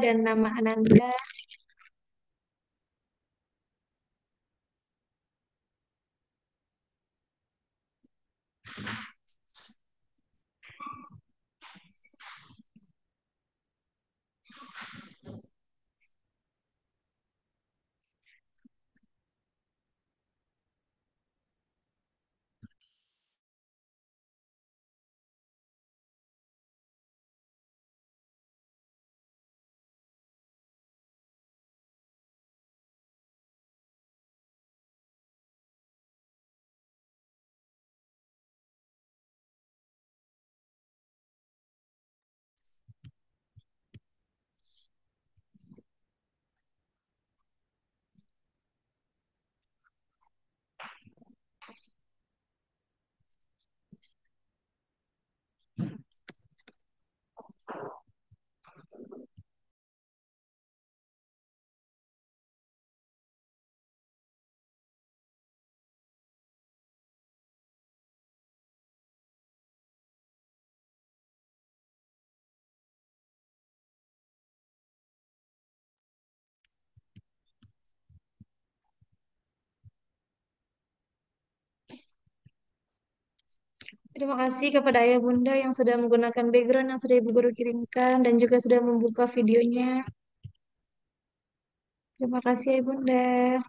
dan nama Ananda. Terima kasih kepada Ayah Bunda yang sudah menggunakan background yang sudah Ibu Guru kirimkan dan juga sudah membuka videonya. Terima kasih Ayah Bunda.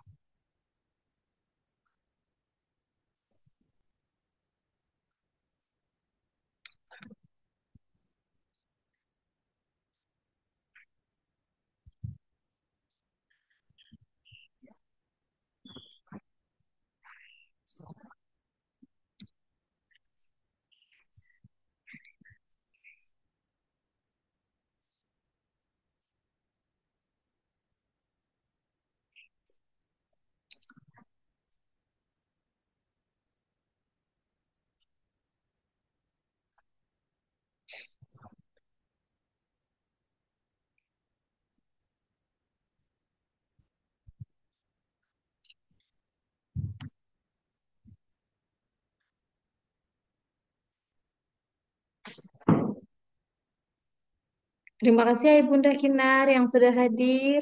Terima kasih Ayah Bunda Kinar yang sudah hadir.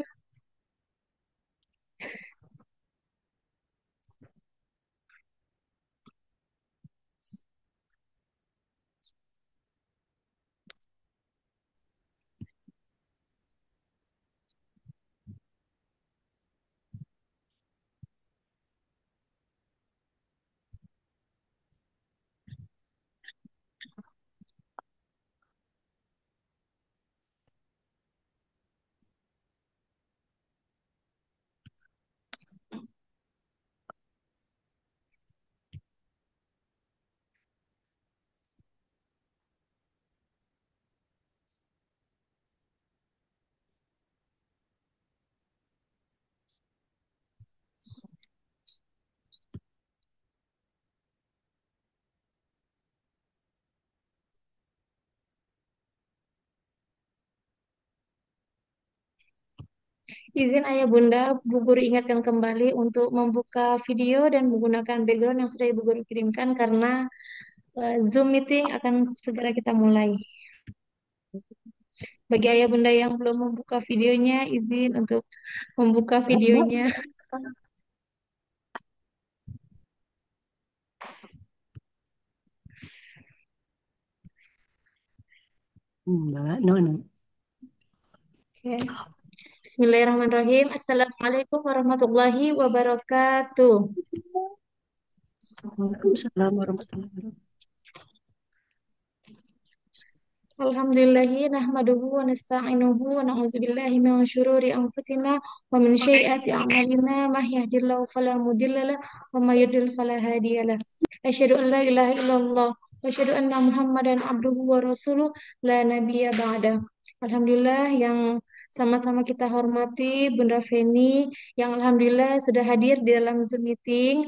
Izin Ayah Bunda, Bu Guru ingatkan kembali untuk membuka video dan menggunakan background yang sudah Ibu Guru kirimkan karena Zoom meeting akan segera kita mulai. Bagi Ayah Bunda yang belum membuka videonya, izin untuk membuka videonya. Mbak Nono. Oke. Bismillahirrahmanirrahim. Assalamualaikum warahmatullahi wabarakatuh. Waalaikumsalam warahmatullahi wabarakatuh. Alhamdulillahi nahmaduhu wa nasta'inuhu wa na'udzubillahi min syururi anfusina wa min syai'ati a'malina may yahdihillahu fala mudhillalah wa may yudlil fala hadiyalah. Asyhadu an la ilaha illallah wa asyhadu anna Muhammadan abduhu wa rasuluh la nabiyya ba'da. Alhamdulillah yang sama-sama kita hormati Bunda Feni yang alhamdulillah sudah hadir di dalam Zoom meeting.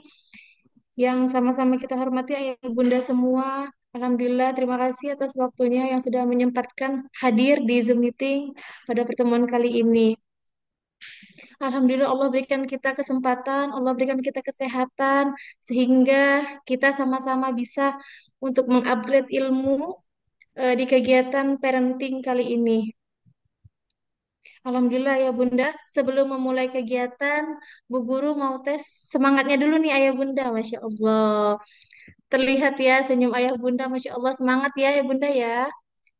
Yang sama-sama kita hormati ayah bunda semua. Alhamdulillah, terima kasih atas waktunya yang sudah menyempatkan hadir di Zoom meeting pada pertemuan kali ini. Alhamdulillah Allah berikan kita kesempatan, Allah berikan kita kesehatan, sehingga kita sama-sama bisa untuk mengupgrade ilmu di kegiatan parenting kali ini. Alhamdulillah ya Bunda. Sebelum memulai kegiatan, Bu Guru mau tes semangatnya dulu nih Ayah Bunda. Masya Allah. Terlihat ya senyum Ayah Bunda. Masya Allah semangat ya Ayah Bunda ya.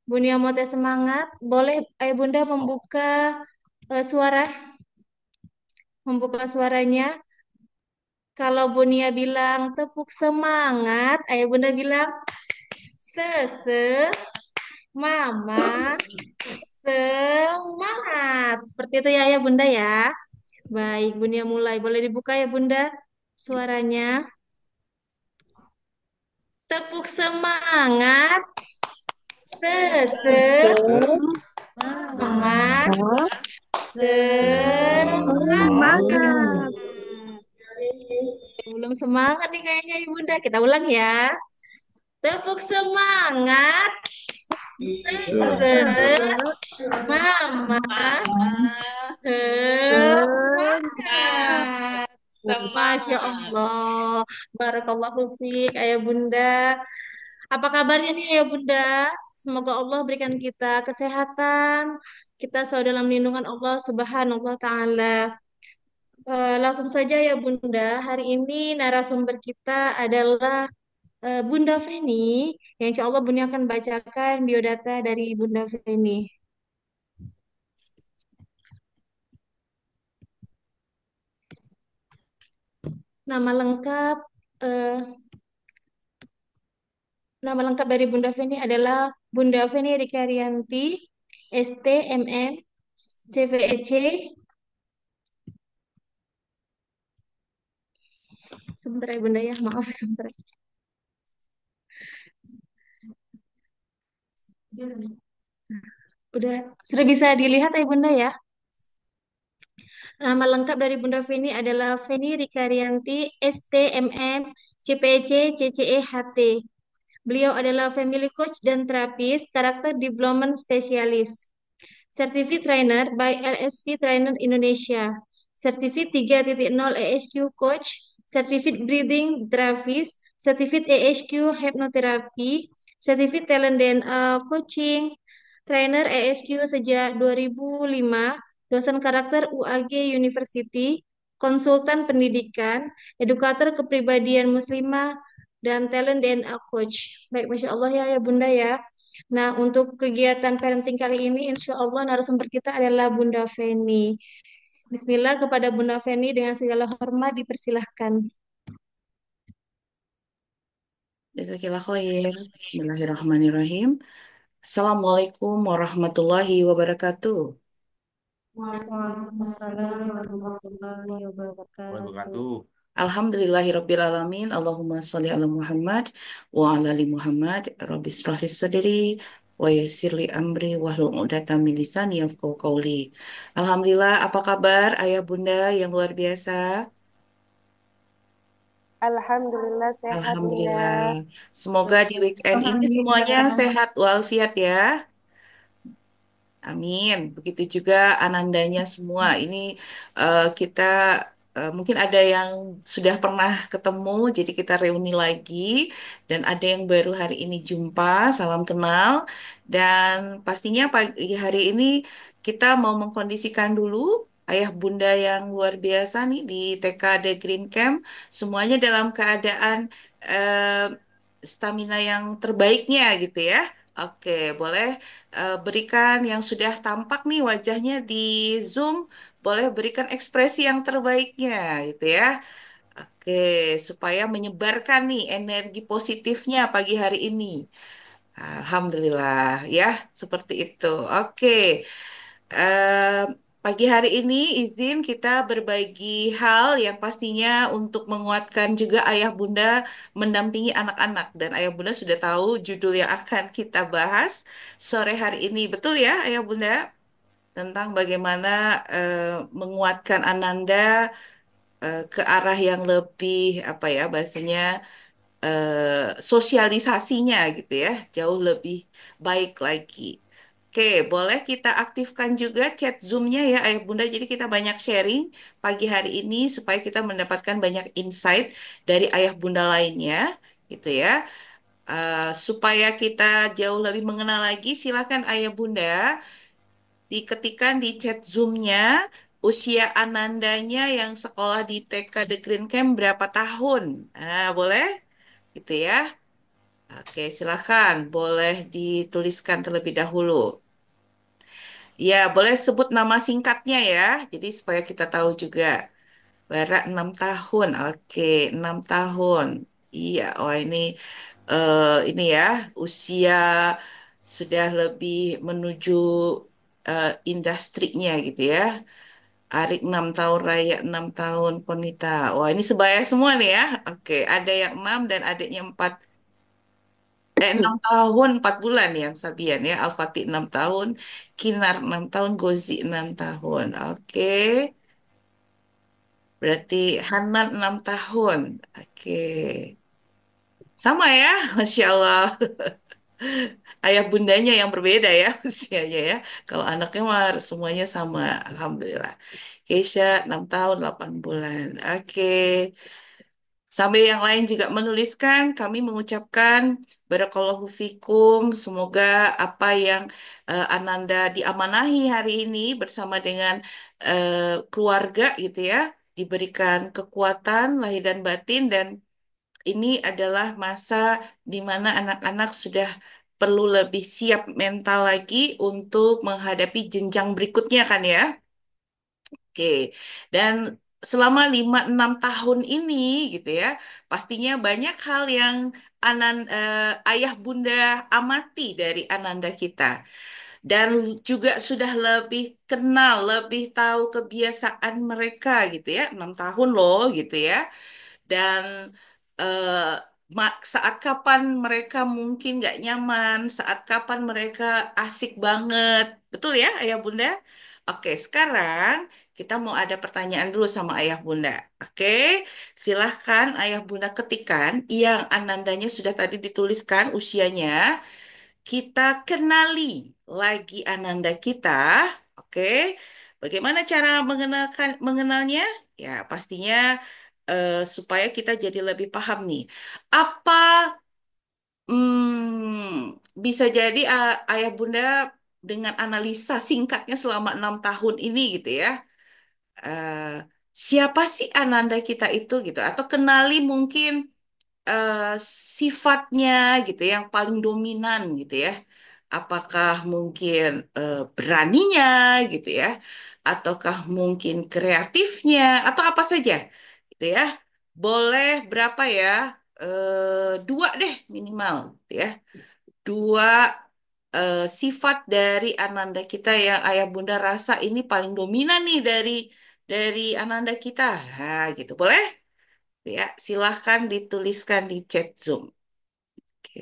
Bunia mau tes semangat. Boleh Ayah Bunda membuka suaranya. Kalau Bunia bilang tepuk semangat, Ayah Bunda bilang sese mama semangat. Seperti itu ya Ayah Bunda ya. Baik, Bunia mulai. Boleh dibuka ya Bunda suaranya. Tepuk semangat. Sese mama semangat. Semangat. Belum semangat nih kayaknya Ibu Bunda. Kita ulang ya. Tepuk semangat. Sese mama Semangat. semangat. Masya Semangat. Allah. Barakallahu fiik, Ayah Bunda. Apa kabarnya nih Ayah Bunda? Semoga Allah berikan kita kesehatan. Kita selalu dalam lindungan Allah Subhanahu wa Ta'ala. Langsung saja ya Bunda. Hari ini narasumber kita adalah Bunda Feni. Yang insya Allah Bunda akan bacakan biodata dari Bunda Feni. Nama lengkap eh, Nama lengkap dari Bunda Feni adalah Bunda Feni Rika Rianti, STMM, CVEC. Sebentar ya Bunda ya, maaf sebentar. Sudah bisa dilihat ya Bunda ya. Nama lengkap dari Bunda Feni adalah Feni Rika Rianti, STMM, CPC, CCE, HT. Beliau adalah family coach dan terapis, karakter development specialist. Certified Trainer by LSP Trainer Indonesia. Certified 3.0 EHQ Coach, Certified Breathing Therapist, Certified EHQ Hypnotherapy, Certified Talent DNA Coaching, Trainer EHQ sejak 2005, dosen karakter UAG University, konsultan pendidikan, edukator kepribadian muslimah, dan talent DNA coach. Baik, Masya Allah ya Bunda ya. Nah, untuk kegiatan parenting kali ini, insya Allah narasumber kita adalah Bunda Feni. Bismillah kepada Bunda Feni dengan segala hormat dipersilahkan. Jazakillah khair. Bismillahirrahmanirrahim. Assalamualaikum warahmatullahi wabarakatuh. Waalaikumsalam warahmatullahi wabarakatuh. Alhamdulillahirabbil alamin. Allahumma sholli ala Muhammad wa ala ali Muhammad. Rabbi israhli sadri wa yassirli amri wahlul 'uqdatam min lisani yafqahu qawli. Alhamdulillah, apa kabar Ayah Bunda yang luar biasa? Alhamdulillah sehat Bunda. Alhamdulillah. Semoga di weekend ini semuanya sehat walafiat ya. Amin. Begitu juga anandanya semua. Ini kita mungkin ada yang sudah pernah ketemu, jadi kita reuni lagi. Dan ada yang baru hari ini jumpa, salam kenal. Dan pastinya pagi hari ini kita mau mengkondisikan dulu ayah bunda yang luar biasa nih di TKD Green Camp. Semuanya dalam keadaan stamina yang terbaiknya gitu ya. Oke, boleh berikan yang sudah tampak nih wajahnya di Zoom, boleh berikan ekspresi yang terbaiknya gitu ya. Oke, supaya menyebarkan nih energi positifnya pagi hari ini. Alhamdulillah ya, seperti itu. Oke, eh, pagi hari ini izin kita berbagi hal yang pastinya untuk menguatkan juga ayah bunda mendampingi anak-anak. Dan ayah bunda sudah tahu judul yang akan kita bahas sore hari ini. Betul ya ayah bunda? Tentang bagaimana menguatkan Ananda ke arah yang lebih apa ya bahasanya sosialisasinya gitu ya, jauh lebih baik lagi. Oke, boleh kita aktifkan juga chat Zoom-nya ya Ayah Bunda. Jadi kita banyak sharing pagi hari ini supaya kita mendapatkan banyak insight dari Ayah Bunda lainnya gitu ya. Supaya kita jauh lebih mengenal lagi, silakan Ayah Bunda diketikkan di chat Zoom-nya usia Anandanya yang sekolah di TK The Green Camp berapa tahun. Nah, boleh? Gitu ya. Oke, silakan. Boleh dituliskan terlebih dahulu. Ya, boleh sebut nama singkatnya ya. Jadi supaya kita tahu juga. Bara 6 tahun. Oke, 6 tahun. Iya, oh ini ya, usia sudah lebih menuju industrinya gitu ya. Arik 6 tahun, Raya 6 tahun, Ponita. Wah, ini sebaya semua nih ya. Oke, ada yang 6 dan adiknya 4. 6 tahun 4 bulan yang Sabian ya. Al-Fatih 6 tahun, Kinar 6 tahun, Gozi 6 tahun. Oke. Berarti Hanan 6 tahun. Oke. Sama ya, Masya Allah. Ayah bundanya yang berbeda ya usianya ya. Kalau anaknya mah semuanya sama. Alhamdulillah. Keisha 6 tahun 8 bulan. Oke. Sampai yang lain juga menuliskan, kami mengucapkan barakallahu fikum, semoga apa yang Ananda diamanahi hari ini bersama dengan keluarga gitu ya, diberikan kekuatan lahir dan batin dan ini adalah masa di mana anak-anak sudah perlu lebih siap mental lagi untuk menghadapi jenjang berikutnya kan ya. Oke, dan selama 5-6 tahun ini gitu ya, pastinya banyak hal yang ayah bunda amati dari Ananda kita. Dan juga sudah lebih kenal, lebih tahu kebiasaan mereka gitu ya, 6 tahun loh gitu ya. Dan eh, saat kapan mereka mungkin nggak nyaman, saat kapan mereka asik banget. Betul ya, Ayah Bunda? Oke, sekarang kita mau ada pertanyaan dulu sama Ayah Bunda. Oke, silahkan Ayah Bunda ketikan yang anandanya sudah tadi dituliskan usianya. Kita kenali lagi ananda kita. Oke, bagaimana cara mengenalnya? Ya, pastinya supaya kita jadi lebih paham nih. Apa bisa jadi ayah bunda dengan analisa singkatnya selama 6 tahun ini gitu ya. eh, Siapa sih Ananda kita itu gitu? Atau kenali mungkin eh, sifatnya gitu yang paling dominan gitu ya. Apakah mungkin beraninya gitu ya, ataukah mungkin kreatifnya, atau apa saja gitu ya. Boleh berapa ya? Dua deh minimal gitu ya. Dua sifat dari Ananda kita yang ayah bunda rasa ini paling dominan nih dari Ananda kita. Nah, gitu boleh? Ya, silahkan dituliskan di chat Zoom. Oke,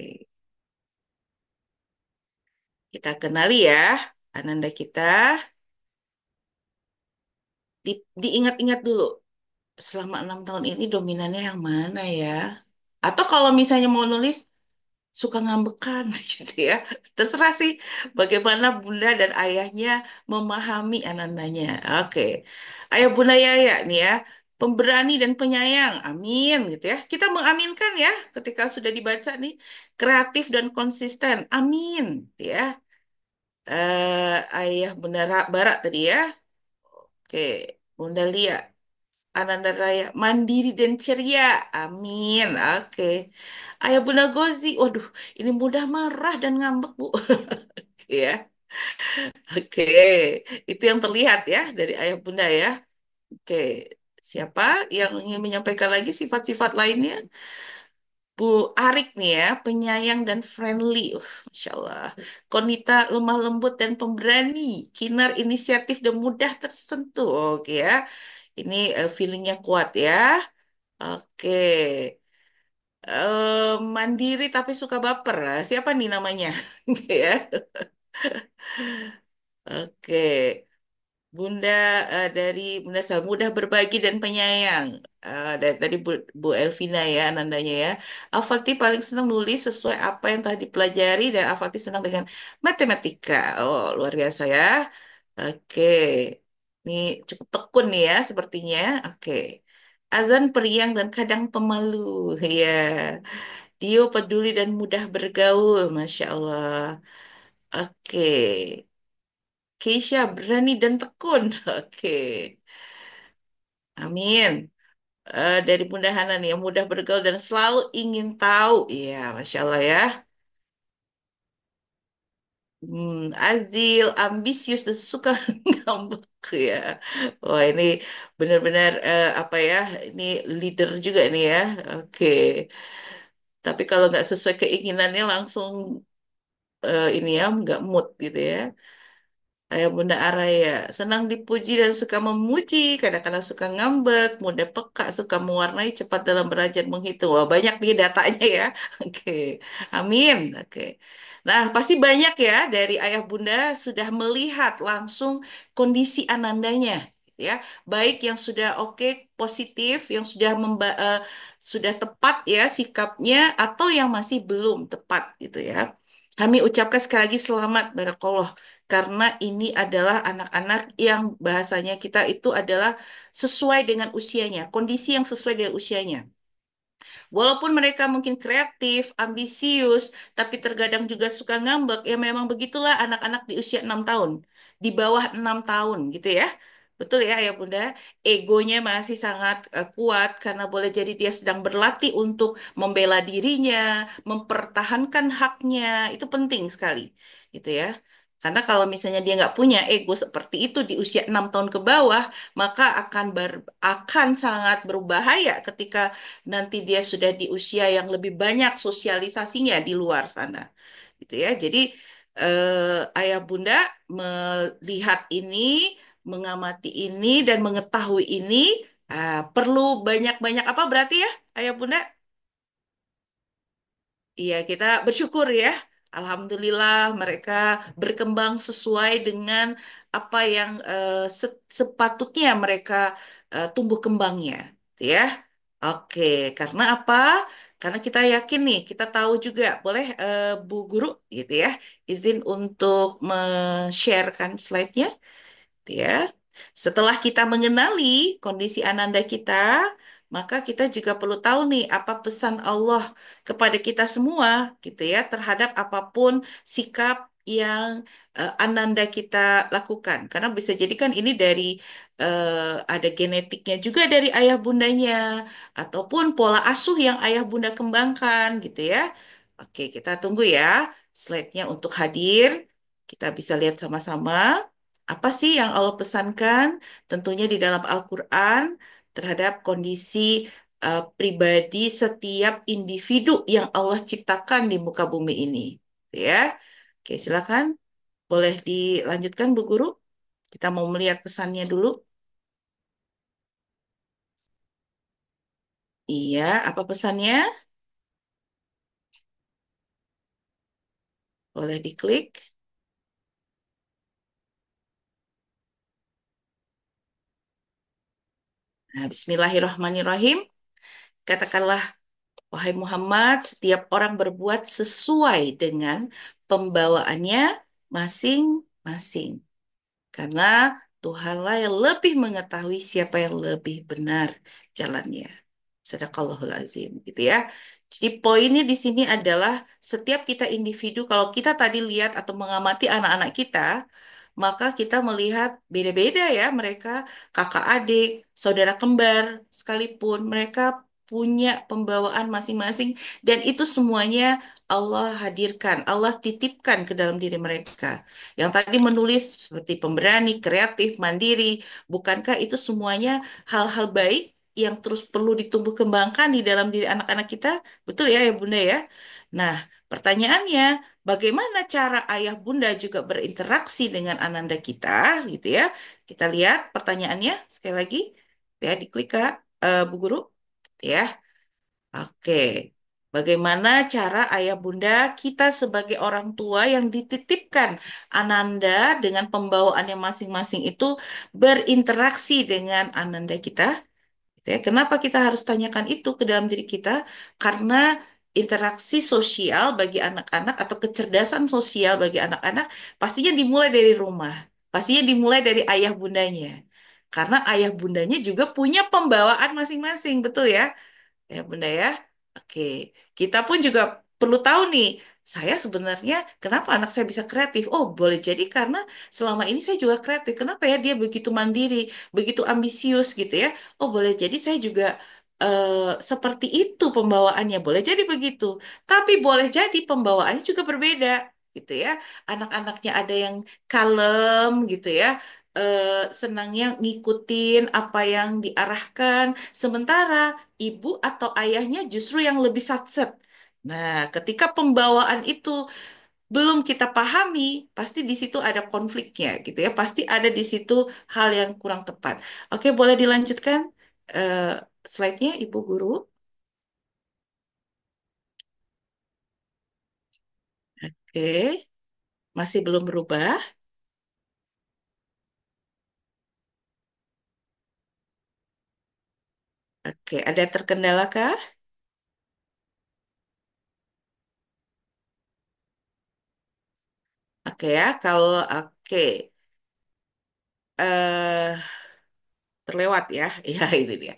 kita kenali ya Ananda kita. Diingat-ingat dulu, selama 6 tahun ini dominannya yang mana ya? Atau kalau misalnya mau nulis, suka ngambekan gitu ya. Terserah sih bagaimana bunda dan ayahnya memahami Anandanya. Oke, ayah bunda ya nih ya, pemberani dan penyayang, amin gitu ya. Kita mengaminkan ya ketika sudah dibaca nih, kreatif dan konsisten, amin gitu ya. Ayah bunda Barak tadi ya. Oke, bunda Lia, Ananda Raya, mandiri dan ceria, amin. Oke, ayah bunda Gozi, waduh, ini mudah marah dan ngambek bu. Ya, oke, itu yang terlihat ya dari ayah bunda ya. Oke, siapa yang ingin menyampaikan lagi sifat-sifat lainnya? Bu Arik nih ya, penyayang dan friendly. Masya Allah. Konita lemah lembut dan pemberani. Kinar inisiatif dan mudah tersentuh. Oke ya. Ini feelingnya kuat ya. Oke. Mandiri tapi suka baper. Siapa nih namanya? Oke ya. Oke. Bunda dari Bunda Sal, mudah berbagi dan penyayang. Dari tadi Bu Elvina ya, Anandanya ya. Afati paling senang nulis sesuai apa yang telah dipelajari dan Afati senang dengan matematika. Oh, luar biasa ya. Oke. Ini cukup tekun nih ya sepertinya. Oke. Azan periang dan kadang pemalu. Ya. Dio peduli dan mudah bergaul. Masya Allah. Oke. Keisha berani dan tekun. Oke, amin. Dari Bunda Hana nih, yang mudah bergaul dan selalu ingin tahu. Iya, Masya Allah ya. Azil, ambisius, dan suka ngambek ya. Wah, ini benar-benar apa ya? Ini leader juga nih ya. Oke. Tapi kalau nggak sesuai keinginannya langsung ini ya, nggak mood gitu ya. Ayah Bunda Araya, senang dipuji dan suka memuji, kadang-kadang suka ngambek, mudah peka, suka mewarnai, cepat dalam belajar menghitung. Wah, banyak nih datanya ya. Oke, amin. Oke. Nah, pasti banyak ya dari Ayah Bunda sudah melihat langsung kondisi anandanya, gitu ya. Baik yang sudah oke, positif, yang sudah tepat ya sikapnya, atau yang masih belum tepat gitu ya. Kami ucapkan sekali lagi selamat, Barakallah, karena ini adalah anak-anak yang bahasanya kita itu adalah sesuai dengan usianya, kondisi yang sesuai dengan usianya. Walaupun mereka mungkin kreatif, ambisius, tapi terkadang juga suka ngambek, ya memang begitulah anak-anak di usia 6 tahun, di bawah 6 tahun gitu ya. Betul ya, ya Bunda. Egonya masih sangat kuat karena boleh jadi dia sedang berlatih untuk membela dirinya, mempertahankan haknya. Itu penting sekali, gitu ya. Karena kalau misalnya dia nggak punya ego seperti itu di usia 6 tahun ke bawah, maka akan sangat berbahaya ketika nanti dia sudah di usia yang lebih banyak sosialisasinya di luar sana, gitu ya. Jadi ayah bunda melihat ini, mengamati ini dan mengetahui ini, perlu banyak-banyak apa berarti ya, ayah bunda? Iya, kita bersyukur ya. Alhamdulillah mereka berkembang sesuai dengan apa yang sepatutnya mereka tumbuh kembangnya, gitu ya. Oke, karena apa? Karena kita yakin nih, kita tahu juga. Boleh Bu Guru, gitu ya, izin untuk men-sharekan slide-nya ya. Setelah kita mengenali kondisi ananda kita, maka kita juga perlu tahu nih apa pesan Allah kepada kita semua gitu ya terhadap apapun sikap yang ananda kita lakukan. Karena bisa jadi kan ini dari ada genetiknya juga dari ayah bundanya ataupun pola asuh yang ayah bunda kembangkan gitu ya. Oke, kita tunggu ya slide-nya untuk hadir. Kita bisa lihat sama-sama. Apa sih yang Allah pesankan? Tentunya di dalam Al-Quran terhadap kondisi pribadi setiap individu yang Allah ciptakan di muka bumi ini. Ya, oke silakan. Boleh dilanjutkan, Bu Guru? Kita mau melihat pesannya dulu. Iya, apa pesannya? Boleh diklik. Nah, Bismillahirrahmanirrahim. Katakanlah, wahai Muhammad, setiap orang berbuat sesuai dengan pembawaannya masing-masing. Karena Tuhanlah yang lebih mengetahui siapa yang lebih benar jalannya. Sadaqallahul azim, gitu ya. Jadi poinnya di sini adalah setiap kita individu, kalau kita tadi lihat atau mengamati anak-anak kita, maka kita melihat beda-beda ya mereka, kakak adik, saudara kembar sekalipun, mereka punya pembawaan masing-masing dan itu semuanya Allah hadirkan, Allah titipkan ke dalam diri mereka. Yang tadi menulis seperti pemberani, kreatif, mandiri, bukankah itu semuanya hal-hal baik yang terus perlu ditumbuh kembangkan di dalam diri anak-anak kita? Betul ya, ya Bunda ya? Nah, pertanyaannya, bagaimana cara ayah bunda juga berinteraksi dengan ananda kita, gitu ya? Kita lihat pertanyaannya sekali lagi, ya diklik Kak, Bu Guru, ya. Oke, bagaimana cara ayah bunda kita sebagai orang tua yang dititipkan ananda dengan pembawaannya masing-masing itu berinteraksi dengan ananda kita? Gitu ya. Kenapa kita harus tanyakan itu ke dalam diri kita? Karena interaksi sosial bagi anak-anak atau kecerdasan sosial bagi anak-anak pastinya dimulai dari rumah. Pastinya dimulai dari ayah bundanya. Karena ayah bundanya juga punya pembawaan masing-masing, betul ya? Ya, Bunda ya. Oke. Kita pun juga perlu tahu nih, saya sebenarnya kenapa anak saya bisa kreatif? Oh, boleh jadi karena selama ini saya juga kreatif. Kenapa ya dia begitu mandiri, begitu ambisius gitu ya? Oh, boleh jadi saya juga seperti itu pembawaannya. Boleh jadi begitu. Tapi boleh jadi pembawaannya juga berbeda gitu ya. Anak-anaknya ada yang kalem gitu ya. Senangnya ngikutin apa yang diarahkan. Sementara ibu atau ayahnya justru yang lebih satset. Nah, ketika pembawaan itu belum kita pahami, pasti di situ ada konfliknya gitu ya. Pasti ada di situ hal yang kurang tepat. Oke, boleh dilanjutkan eh, slide-nya, Ibu Guru. Oke, masih belum berubah. Oke, ada terkendala kah? Oke ya, kalau oke. eh Terlewat ya. Ya, itu dia.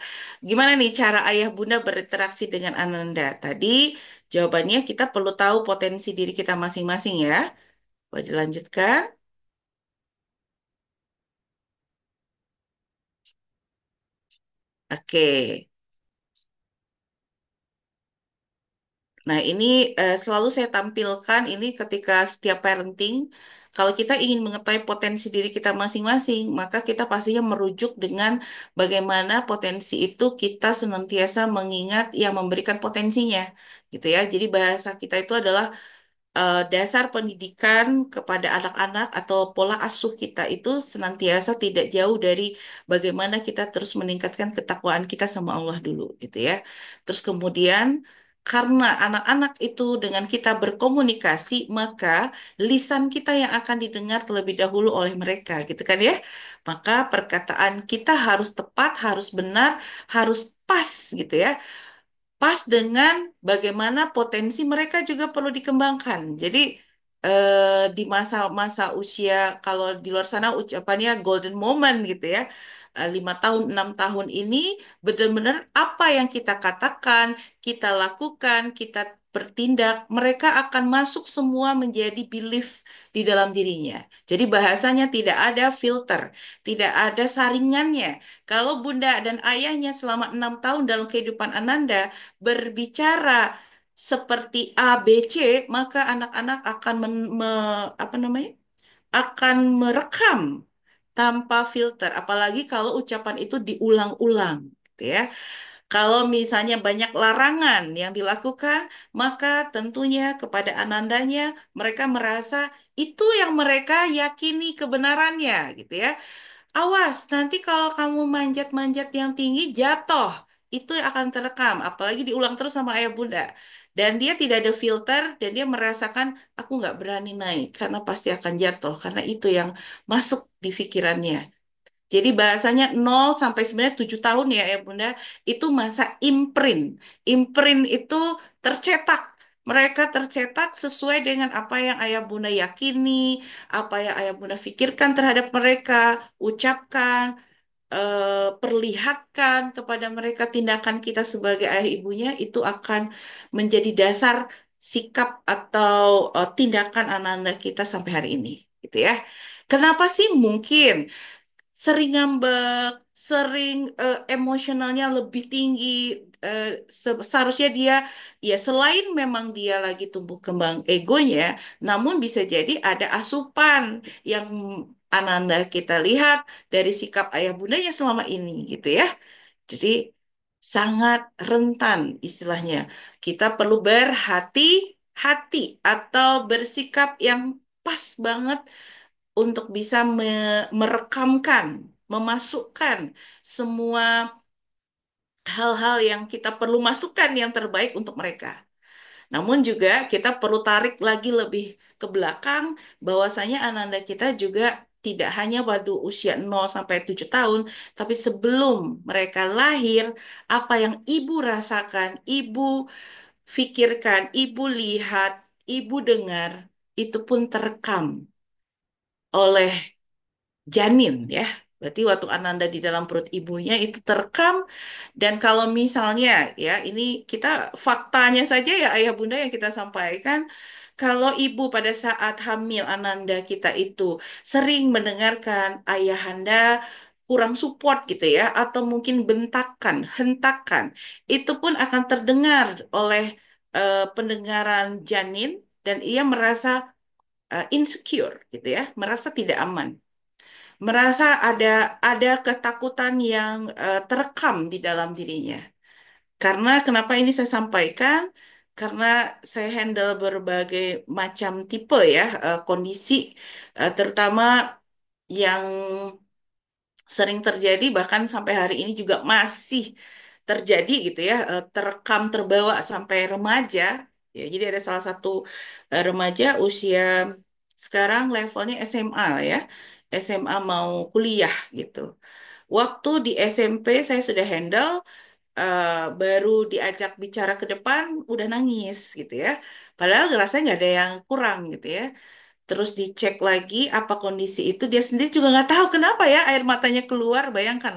Gimana nih cara ayah bunda berinteraksi dengan Ananda? Tadi jawabannya kita perlu tahu potensi diri kita masing-masing ya. Boleh dilanjutkan? Oke. Nah, ini selalu saya tampilkan ini ketika setiap parenting. Kalau kita ingin mengetahui potensi diri kita masing-masing, maka kita pastinya merujuk dengan bagaimana potensi itu kita senantiasa mengingat yang memberikan potensinya, gitu ya. Jadi bahasa kita itu adalah dasar pendidikan kepada anak-anak atau pola asuh kita itu senantiasa tidak jauh dari bagaimana kita terus meningkatkan ketakwaan kita sama Allah dulu gitu ya. Terus kemudian karena anak-anak itu dengan kita berkomunikasi, maka lisan kita yang akan didengar terlebih dahulu oleh mereka gitu kan ya. Maka perkataan kita harus tepat, harus benar, harus pas gitu ya, pas dengan bagaimana potensi mereka juga perlu dikembangkan. Jadi di masa-masa usia kalau di luar sana ucapannya golden moment gitu ya. 5 tahun, 6 tahun ini benar-benar apa yang kita katakan, kita lakukan, kita bertindak, mereka akan masuk semua menjadi belief di dalam dirinya. Jadi bahasanya tidak ada filter, tidak ada saringannya. Kalau bunda dan ayahnya selama 6 tahun dalam kehidupan Ananda berbicara seperti A, B, C, maka anak-anak akan apa namanya? Akan merekam tanpa filter. Apalagi kalau ucapan itu diulang-ulang, gitu ya. Kalau misalnya banyak larangan yang dilakukan, maka tentunya kepada anandanya mereka merasa itu yang mereka yakini kebenarannya, gitu ya. Awas, nanti kalau kamu manjat-manjat yang tinggi, jatuh. Itu yang akan terekam, apalagi diulang terus sama ayah bunda. Dan dia tidak ada filter, dan dia merasakan, aku nggak berani naik, karena pasti akan jatuh, karena itu yang masuk di pikirannya. Jadi bahasanya 0 sampai sebenarnya 7 tahun ya, ya Bunda, itu masa imprint. Imprint itu tercetak. Mereka tercetak sesuai dengan apa yang ayah bunda yakini, apa yang ayah bunda pikirkan terhadap mereka, ucapkan, perlihatkan kepada mereka tindakan kita sebagai ayah ibunya itu akan menjadi dasar sikap atau tindakan anak-anak kita sampai hari ini, gitu ya. Kenapa sih mungkin sering ngambek, sering emosionalnya lebih tinggi. eh, Seharusnya dia, ya selain memang dia lagi tumbuh kembang egonya, namun bisa jadi ada asupan yang Ananda kita lihat dari sikap ayah bundanya selama ini gitu ya. Jadi sangat rentan istilahnya. Kita perlu berhati-hati atau bersikap yang pas banget untuk bisa merekamkan, memasukkan semua hal-hal yang kita perlu masukkan yang terbaik untuk mereka. Namun juga kita perlu tarik lagi lebih ke belakang bahwasanya ananda kita juga tidak hanya pada usia 0 sampai 7 tahun, tapi sebelum mereka lahir, apa yang ibu rasakan, ibu pikirkan, ibu lihat, ibu dengar, itu pun terekam oleh janin ya. Berarti waktu Ananda di dalam perut ibunya itu terekam, dan kalau misalnya ya ini kita faktanya saja ya ayah bunda yang kita sampaikan, Kalau ibu pada saat hamil ananda kita itu sering mendengarkan ayahanda kurang support gitu ya, atau mungkin bentakan, hentakan, itu pun akan terdengar oleh pendengaran janin dan ia merasa insecure gitu ya, merasa tidak aman, merasa ada ketakutan yang terekam di dalam dirinya. Karena kenapa ini saya sampaikan? Karena saya handle berbagai macam tipe ya kondisi, terutama yang sering terjadi bahkan sampai hari ini juga masih terjadi gitu ya, terekam terbawa sampai remaja. Ya, jadi ada salah satu remaja usia sekarang levelnya SMA lah ya, SMA mau kuliah gitu. Waktu di SMP saya sudah handle, baru diajak bicara ke depan udah nangis gitu ya. Padahal rasanya nggak ada yang kurang gitu ya. Terus dicek lagi apa kondisi itu, dia sendiri juga nggak tahu kenapa ya air matanya keluar. Bayangkan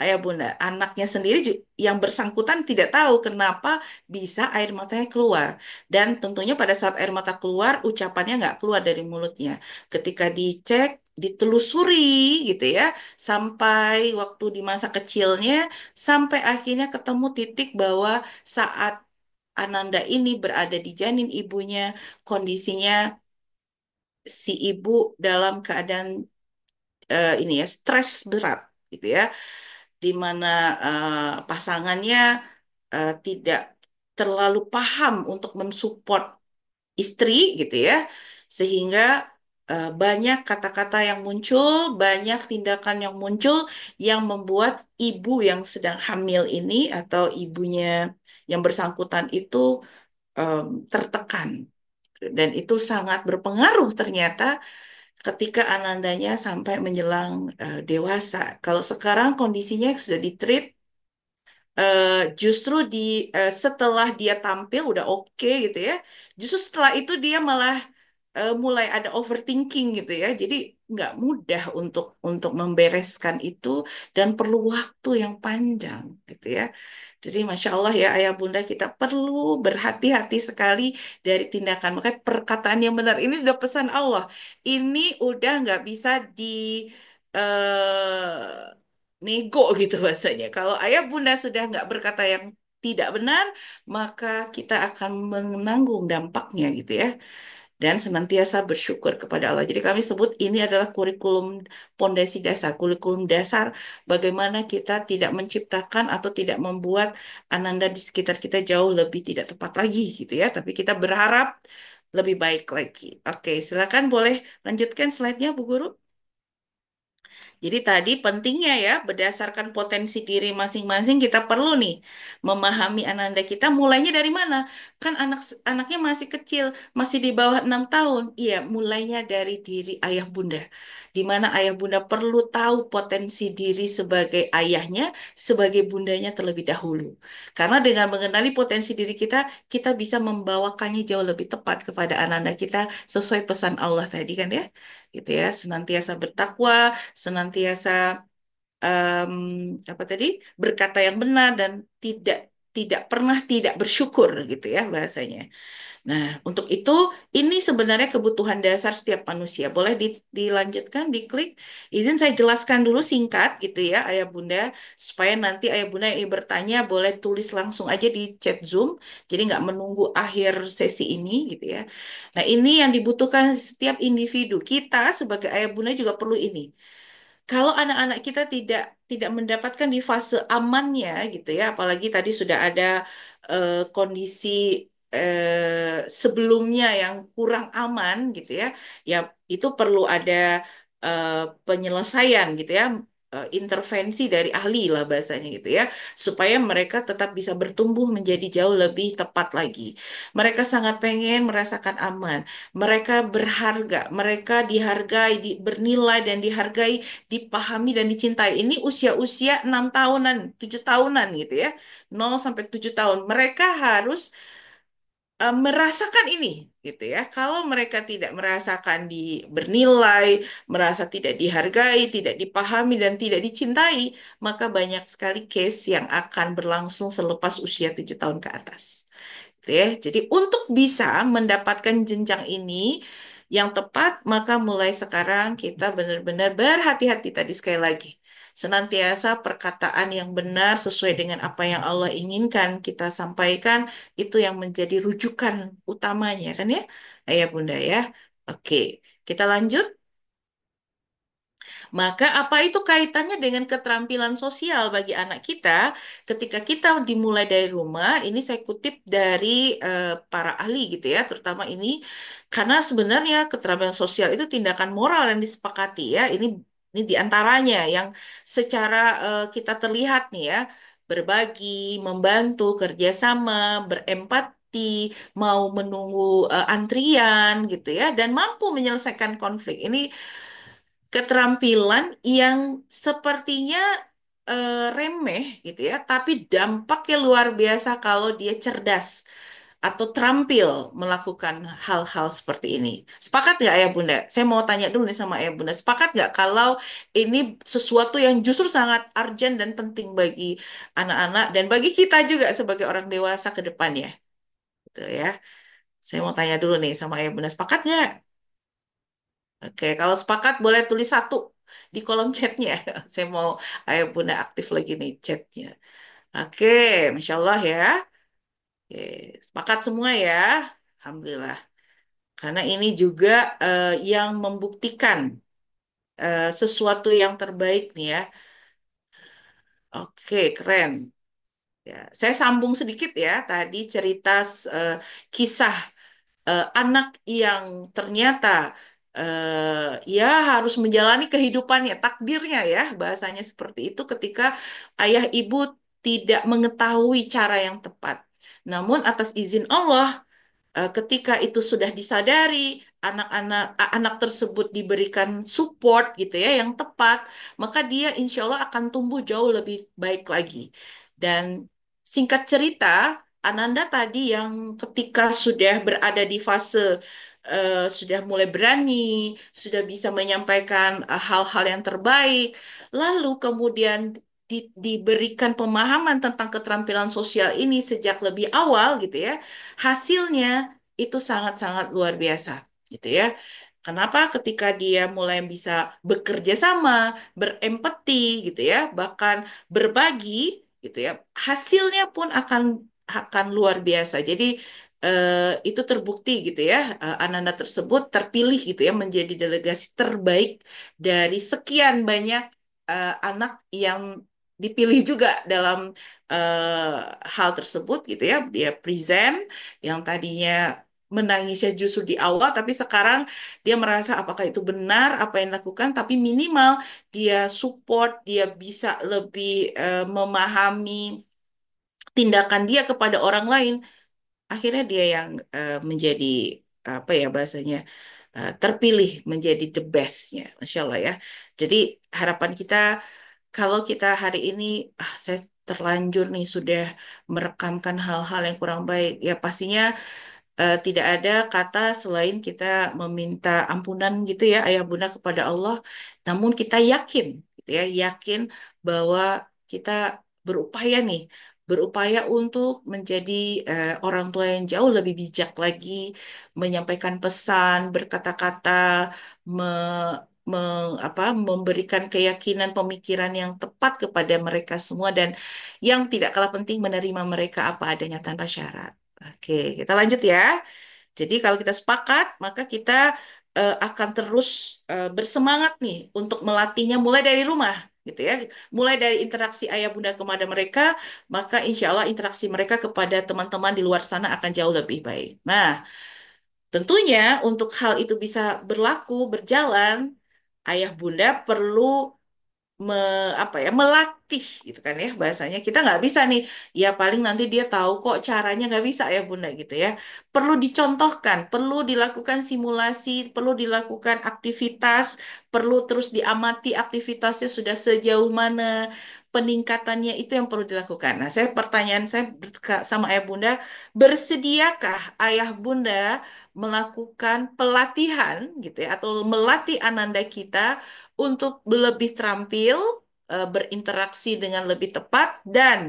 ayah bunda, anaknya sendiri yang bersangkutan tidak tahu kenapa bisa air matanya keluar. Dan tentunya pada saat air mata keluar, ucapannya nggak keluar dari mulutnya. Ketika dicek, ditelusuri gitu ya, sampai waktu di masa kecilnya, sampai akhirnya ketemu titik bahwa saat Ananda ini berada di janin ibunya, kondisinya si ibu dalam keadaan ini ya stres berat gitu ya, di mana pasangannya tidak terlalu paham untuk mensupport istri gitu ya, sehingga banyak kata-kata yang muncul, banyak tindakan yang muncul yang membuat ibu yang sedang hamil ini atau ibunya yang bersangkutan itu tertekan, dan itu sangat berpengaruh ternyata ketika anandanya sampai menjelang dewasa. Kalau sekarang kondisinya sudah di-treat, justru setelah dia tampil udah oke gitu ya, justru setelah itu dia malah mulai ada overthinking gitu ya. Jadi nggak mudah untuk membereskan itu dan perlu waktu yang panjang gitu ya. Jadi Masya Allah ya ayah bunda, kita perlu berhati-hati sekali dari tindakan. Makanya perkataan yang benar ini udah pesan Allah. Ini udah nggak bisa di nego gitu bahasanya. Kalau ayah bunda sudah nggak berkata yang tidak benar, maka kita akan menanggung dampaknya gitu ya, dan senantiasa bersyukur kepada Allah. Jadi kami sebut ini adalah kurikulum pondasi dasar, kurikulum dasar bagaimana kita tidak menciptakan atau tidak membuat ananda di sekitar kita jauh lebih tidak tepat lagi gitu ya, tapi kita berharap lebih baik lagi. Oke, silakan boleh lanjutkan slide-nya Bu Guru. Jadi tadi pentingnya ya, berdasarkan potensi diri masing-masing kita perlu nih memahami ananda kita mulainya dari mana. Kan anaknya masih kecil, masih di bawah 6 tahun. Iya, mulainya dari diri ayah bunda. Di mana ayah bunda perlu tahu potensi diri sebagai ayahnya, sebagai bundanya terlebih dahulu. Karena dengan mengenali potensi diri kita, kita bisa membawakannya jauh lebih tepat kepada ananda kita sesuai pesan Allah tadi kan ya. Gitu ya, senantiasa bertakwa, senantiasa em, apa tadi, berkata yang benar dan tidak tidak pernah tidak bersyukur gitu ya bahasanya. Nah, untuk itu ini sebenarnya kebutuhan dasar setiap manusia. Boleh dilanjutkan, diklik. Izin saya jelaskan dulu singkat gitu ya, Ayah Bunda, supaya nanti Ayah Bunda yang ingin bertanya boleh tulis langsung aja di chat Zoom. Jadi nggak menunggu akhir sesi ini gitu ya. Nah, ini yang dibutuhkan setiap individu. Kita sebagai Ayah Bunda juga perlu ini. Kalau anak-anak kita tidak tidak mendapatkan di fase amannya gitu ya, apalagi tadi sudah ada kondisi sebelumnya yang kurang aman gitu ya, ya itu perlu ada eh, penyelesaian gitu ya, intervensi dari ahli lah bahasanya gitu ya, supaya mereka tetap bisa bertumbuh menjadi jauh lebih tepat lagi. Mereka sangat pengen merasakan aman, mereka berharga, mereka dihargai, bernilai dan dihargai, dipahami dan dicintai. Ini usia-usia 6 tahunan, 7 tahunan gitu ya. 0 sampai 7 tahun. Mereka harus merasakan ini gitu ya. Kalau mereka tidak merasakan bernilai, merasa tidak dihargai, tidak dipahami dan tidak dicintai, maka banyak sekali case yang akan berlangsung selepas usia 7 tahun ke atas. Gitu ya. Jadi untuk bisa mendapatkan jenjang ini yang tepat, maka mulai sekarang kita benar-benar berhati-hati tadi sekali lagi. Senantiasa perkataan yang benar sesuai dengan apa yang Allah inginkan kita sampaikan, itu yang menjadi rujukan utamanya kan ya, Ayah Bunda ya. Oke, kita lanjut. Maka apa itu kaitannya dengan keterampilan sosial bagi anak kita ketika kita dimulai dari rumah? Ini saya kutip dari para ahli gitu ya, terutama ini karena sebenarnya keterampilan sosial itu tindakan moral yang disepakati ya. Ini diantaranya yang secara kita terlihat nih ya, berbagi, membantu, kerjasama, berempati, mau menunggu antrian gitu ya, dan mampu menyelesaikan konflik. Ini keterampilan yang sepertinya remeh gitu ya, tapi dampaknya luar biasa kalau dia cerdas atau terampil melakukan hal-hal seperti ini. Sepakat nggak Ayah Bunda? Saya mau tanya dulu nih sama Ayah Bunda. Sepakat nggak kalau ini sesuatu yang justru sangat urgent dan penting bagi anak-anak dan bagi kita juga sebagai orang dewasa ke depannya? Gitu ya. Saya mau tanya dulu nih sama Ayah Bunda. Sepakat nggak? Oke, kalau sepakat boleh tulis satu di kolom chatnya. Saya mau, ayo Bunda aktif lagi nih chatnya. Oke, Masya Allah ya. Oke, sepakat semua ya. Alhamdulillah. Karena ini juga yang membuktikan sesuatu yang terbaik nih ya. Oke, keren. Ya, saya sambung sedikit ya. Tadi cerita kisah anak yang ternyata ya harus menjalani kehidupannya, takdirnya ya, bahasanya seperti itu ketika ayah ibu tidak mengetahui cara yang tepat. Namun atas izin Allah, ketika itu sudah disadari, anak tersebut diberikan support gitu ya yang tepat, maka dia insya Allah akan tumbuh jauh lebih baik lagi. Dan singkat cerita, Ananda tadi yang ketika sudah berada di fase sudah mulai berani, sudah bisa menyampaikan hal-hal yang terbaik, lalu kemudian diberikan pemahaman tentang keterampilan sosial ini sejak lebih awal gitu ya, hasilnya itu sangat-sangat luar biasa gitu ya. Kenapa? Ketika dia mulai bisa bekerja sama, berempati gitu ya, bahkan berbagi gitu ya, hasilnya pun akan luar biasa. Jadi itu terbukti gitu ya, Ananda tersebut terpilih gitu ya menjadi delegasi terbaik dari sekian banyak anak yang dipilih juga dalam hal tersebut gitu ya. Dia present yang tadinya menangisnya justru di awal, tapi sekarang dia merasa apakah itu benar apa yang dilakukan, tapi minimal dia support, dia bisa lebih memahami tindakan dia kepada orang lain. Akhirnya dia yang menjadi apa ya bahasanya terpilih menjadi the bestnya, Masya Allah ya. Jadi harapan kita kalau kita hari ini, saya terlanjur nih sudah merekamkan hal-hal yang kurang baik, ya pastinya tidak ada kata selain kita meminta ampunan gitu ya, ayah bunda kepada Allah. Namun kita yakin, gitu ya, yakin bahwa kita berupaya nih, berupaya untuk menjadi orang tua yang jauh lebih bijak lagi, menyampaikan pesan, berkata-kata, memberikan keyakinan pemikiran yang tepat kepada mereka semua dan yang tidak kalah penting menerima mereka apa adanya tanpa syarat. Oke, kita lanjut ya. Jadi kalau kita sepakat, maka kita akan terus bersemangat nih untuk melatihnya mulai dari rumah, gitu ya. Mulai dari interaksi ayah bunda kepada mereka, maka insya Allah interaksi mereka kepada teman-teman di luar sana akan jauh lebih baik. Nah, tentunya untuk hal itu bisa berlaku, berjalan, ayah bunda perlu melatih gitu kan ya bahasanya kita nggak bisa nih ya paling nanti dia tahu kok caranya nggak bisa ya bunda gitu ya perlu dicontohkan perlu dilakukan simulasi perlu dilakukan aktivitas perlu terus diamati aktivitasnya sudah sejauh mana peningkatannya itu yang perlu dilakukan. Nah pertanyaan saya sama ayah bunda bersediakah ayah bunda melakukan pelatihan gitu ya atau melatih ananda kita untuk lebih terampil berinteraksi dengan lebih tepat dan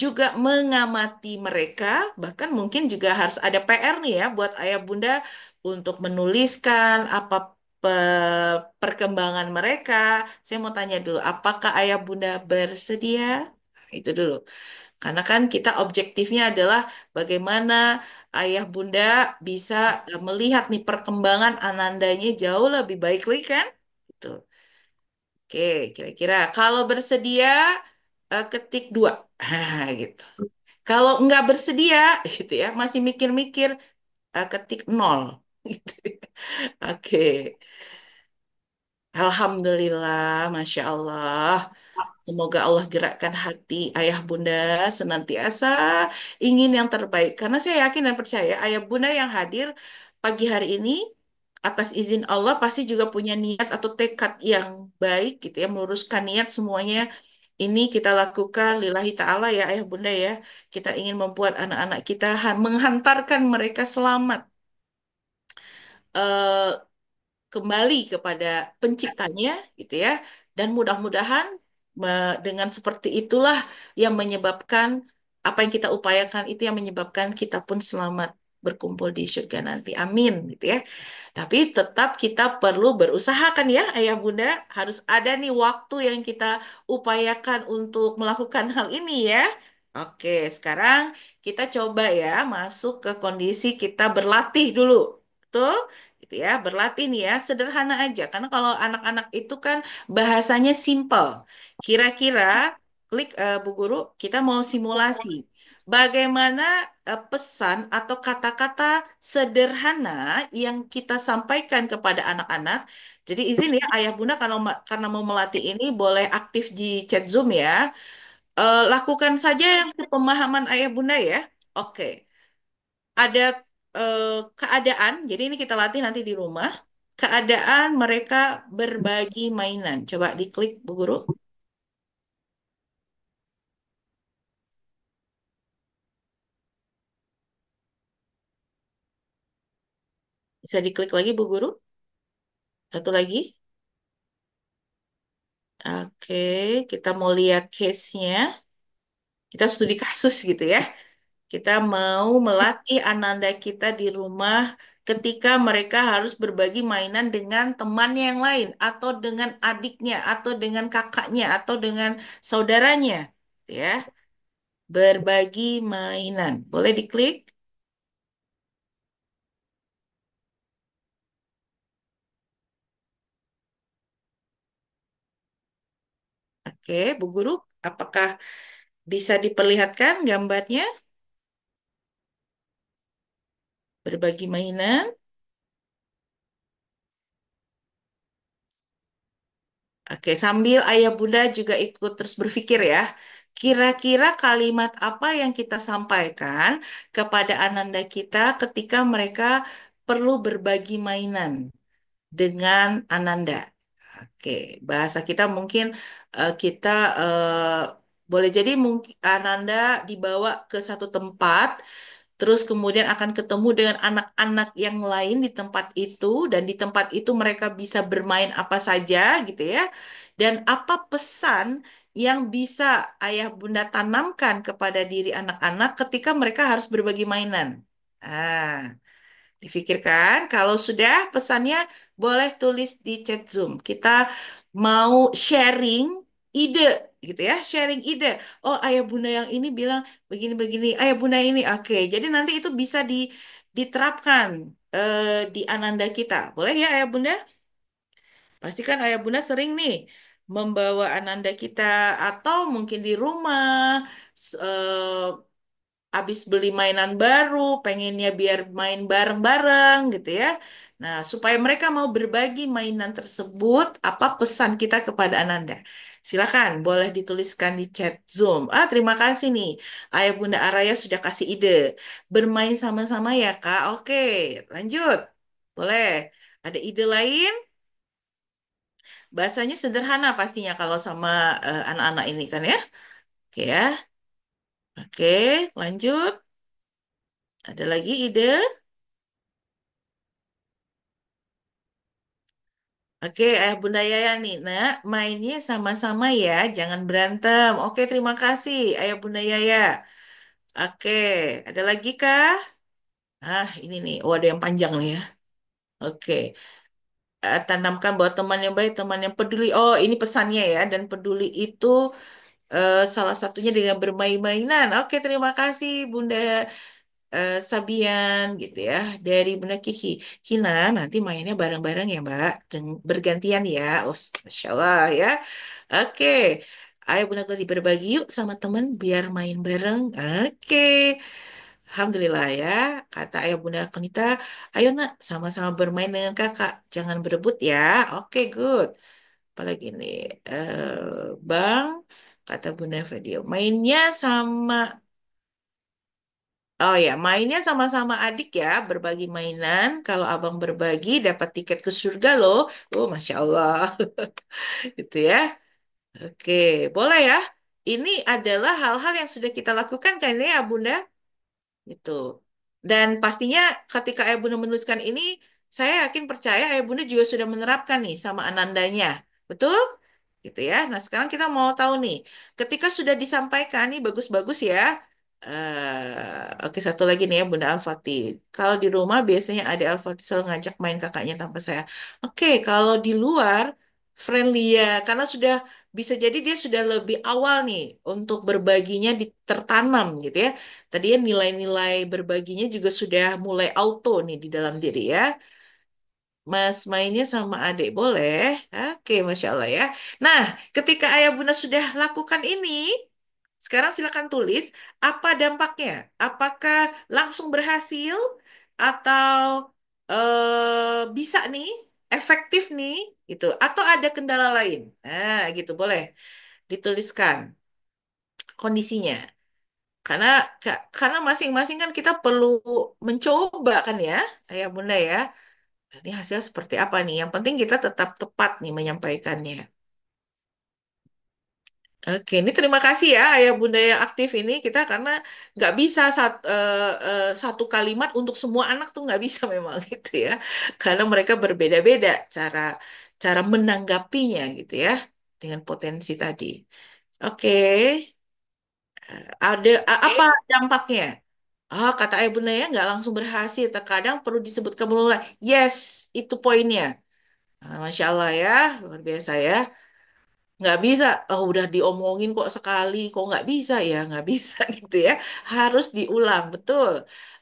juga mengamati mereka, bahkan mungkin juga harus ada PR nih ya buat ayah bunda untuk menuliskan apa perkembangan mereka. Saya mau tanya dulu, apakah ayah bunda bersedia? Itu dulu. Karena kan kita objektifnya adalah bagaimana ayah bunda bisa melihat nih perkembangan anandanya jauh lebih baik lagi kan? Gitu. Oke, kira-kira kalau bersedia ketik dua. Gitu. Kalau nggak bersedia gitu ya, masih mikir-mikir ketik nol. Gitu. Oke. Alhamdulillah, Masya Allah. Semoga Allah gerakkan hati ayah bunda senantiasa ingin yang terbaik. Karena saya yakin dan percaya ayah bunda yang hadir pagi hari ini atas izin Allah pasti juga punya niat atau tekad yang baik gitu ya, meluruskan niat semuanya. Ini kita lakukan lillahi ta'ala ya ayah bunda ya. Kita ingin membuat anak-anak kita menghantarkan mereka selamat. eh, Kembali kepada penciptanya gitu ya, dan mudah-mudahan dengan seperti itulah yang menyebabkan apa yang kita upayakan itu yang menyebabkan kita pun selamat berkumpul di surga nanti, amin gitu ya. Tapi tetap kita perlu berusaha kan ya ayah bunda, harus ada nih waktu yang kita upayakan untuk melakukan hal ini ya. Oke, sekarang kita coba ya masuk ke kondisi kita berlatih dulu. Betul? Gitu ya, berlatih nih ya, sederhana aja. Karena kalau anak-anak itu kan bahasanya simple. Kira-kira, klik Bu Guru, kita mau simulasi. Bagaimana pesan atau kata-kata sederhana yang kita sampaikan kepada anak-anak. Jadi izin ya, Ayah Bunda kalau karena mau melatih ini boleh aktif di chat Zoom ya. Lakukan saja yang sepemahaman Ayah Bunda ya. Oke. Ada keadaan, jadi ini kita latih nanti di rumah. Keadaan mereka berbagi mainan. Coba diklik, Bu Guru. Bisa diklik lagi, Bu Guru. Satu lagi. Oke, kita mau lihat case-nya. Kita studi kasus gitu ya. Kita mau melatih ananda kita di rumah ketika mereka harus berbagi mainan dengan temannya yang lain, atau dengan adiknya, atau dengan kakaknya, atau dengan saudaranya. Ya, berbagi mainan. Boleh diklik? Oke, Bu Guru, apakah bisa diperlihatkan gambarnya? Berbagi mainan. Oke, sambil ayah bunda juga ikut terus berpikir ya. Kira-kira kalimat apa yang kita sampaikan kepada ananda kita ketika mereka perlu berbagi mainan dengan ananda? Oke, bahasa kita mungkin kita boleh jadi mungkin ananda dibawa ke satu tempat. Terus kemudian akan ketemu dengan anak-anak yang lain di tempat itu, dan di tempat itu mereka bisa bermain apa saja gitu ya. Dan apa pesan yang bisa ayah bunda tanamkan kepada diri anak-anak ketika mereka harus berbagi mainan. Ah, difikirkan, kalau sudah pesannya boleh tulis di chat Zoom. Kita mau sharing ide gitu ya, sharing ide. Oh, ayah bunda yang ini bilang begini-begini, ayah bunda ini. Oke, jadi nanti itu bisa diterapkan di ananda kita. Boleh ya ayah bunda? Pastikan ayah bunda sering nih membawa ananda kita atau mungkin di rumah habis beli mainan baru, pengennya biar main bareng-bareng gitu ya. Nah, supaya mereka mau berbagi mainan tersebut, apa pesan kita kepada Ananda? Silakan, boleh dituliskan di chat Zoom. Ah, terima kasih nih. Ayah Bunda Araya sudah kasih ide. Bermain sama-sama ya, Kak. Oke, lanjut. Boleh. Ada ide lain? Bahasanya sederhana pastinya kalau sama anak-anak ini kan ya. Oke ya. Oke, lanjut. Ada lagi ide? Oke, Ayah Bunda Yaya nih, nak, mainnya sama-sama ya, jangan berantem. Oke, terima kasih, Ayah Bunda Yaya. Oke, ada lagi kah? Ah, ini nih, oh ada yang panjang nih ya. Oke, tanamkan bahwa teman yang baik, teman yang peduli. Oh, ini pesannya ya, dan peduli itu salah satunya dengan bermain-mainan. Oke, terima kasih Bunda Sabian gitu ya dari Bunda Kiki. Kina nanti mainnya bareng-bareng ya Mbak dan bergantian ya. Oh, Masya Allah ya. Oke. Ayo Bunda Kozi berbagi yuk sama temen biar main bareng. Oke. Alhamdulillah ya. Kata ayah Bunda Konita, ayo nak sama-sama bermain dengan kakak. Jangan berebut ya. Oke, good. Apalagi nih, Bang, kata Bunda Video, mainnya sama Oh ya, mainnya sama-sama adik ya, berbagi mainan. Kalau abang berbagi, dapat tiket ke surga loh. Oh, Masya Allah. Gitu ya. Oke, boleh ya. Ini adalah hal-hal yang sudah kita lakukan kan ya, Bunda? Gitu. Dan pastinya ketika Ayah Bunda menuliskan ini, saya yakin percaya Ayah Bunda juga sudah menerapkan nih sama anandanya. Betul? Gitu ya. Nah, sekarang kita mau tahu nih, ketika sudah disampaikan nih bagus-bagus ya. Oke, satu lagi nih ya Bunda Al-Fatih. Kalau di rumah biasanya ada Al-Fatih selalu ngajak main kakaknya tanpa saya. Oke, kalau di luar friendly ya, karena sudah bisa jadi dia sudah lebih awal nih untuk berbaginya tertanam gitu ya. Tadi ya nilai-nilai berbaginya juga sudah mulai auto nih di dalam diri ya. Mas mainnya sama adik boleh. Oke, Masya Allah ya. Nah, ketika ayah bunda sudah lakukan ini, sekarang silakan tulis apa dampaknya. Apakah langsung berhasil atau bisa nih, efektif nih, gitu. Atau ada kendala lain. Nah, gitu boleh dituliskan kondisinya. Karena karena masing-masing kan kita perlu mencoba kan ya, ayah bunda ya. Ini hasil seperti apa nih? Yang penting kita tetap tepat nih menyampaikannya. Oke, ini terima kasih ya ayah bunda yang aktif ini kita karena nggak bisa satu kalimat untuk semua anak tuh nggak bisa memang gitu ya, karena mereka berbeda-beda cara cara menanggapinya gitu ya dengan potensi tadi. Oke, ada apa dampaknya? Ah, kata ayah bunda ya nggak langsung berhasil. Terkadang perlu disebutkan berulang. Yes, itu poinnya. Ah, Masya Allah ya, luar biasa ya. Nggak bisa, oh udah diomongin kok sekali, kok nggak bisa ya, nggak bisa gitu ya. Harus diulang, betul.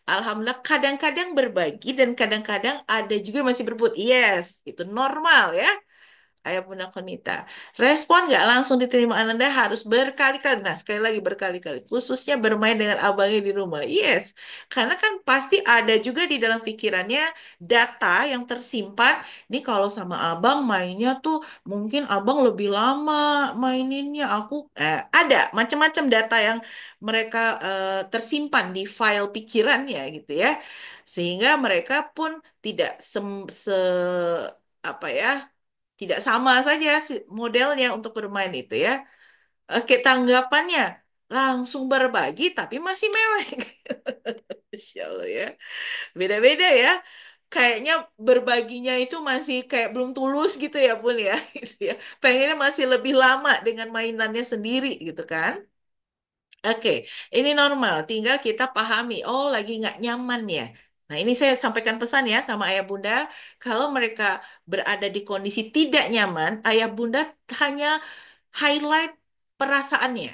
Alhamdulillah, kadang-kadang berbagi dan kadang-kadang ada juga yang masih berebut. Yes, itu normal ya. Ayah Bunda Konita. Respon nggak langsung diterima Ananda harus berkali-kali. Nah, sekali lagi berkali-kali. Khususnya bermain dengan abangnya di rumah. Yes. Karena kan pasti ada juga di dalam pikirannya data yang tersimpan. Nih kalau sama abang mainnya tuh mungkin abang lebih lama maininnya. Ada macam-macam data yang mereka tersimpan di file pikirannya gitu ya. Sehingga mereka pun tidak apa ya tidak sama saja modelnya untuk bermain itu ya. Oke, tanggapannya langsung berbagi tapi masih mewek. Insya Allah ya. Beda-beda ya. Kayaknya berbaginya itu masih kayak belum tulus gitu ya Bun ya. Gitu ya. Pengennya masih lebih lama dengan mainannya sendiri gitu kan. Oke, ini normal. Tinggal kita pahami, oh lagi nggak nyaman ya. Nah, ini saya sampaikan pesan ya sama ayah bunda. Kalau mereka berada di kondisi tidak nyaman, ayah bunda hanya highlight perasaannya.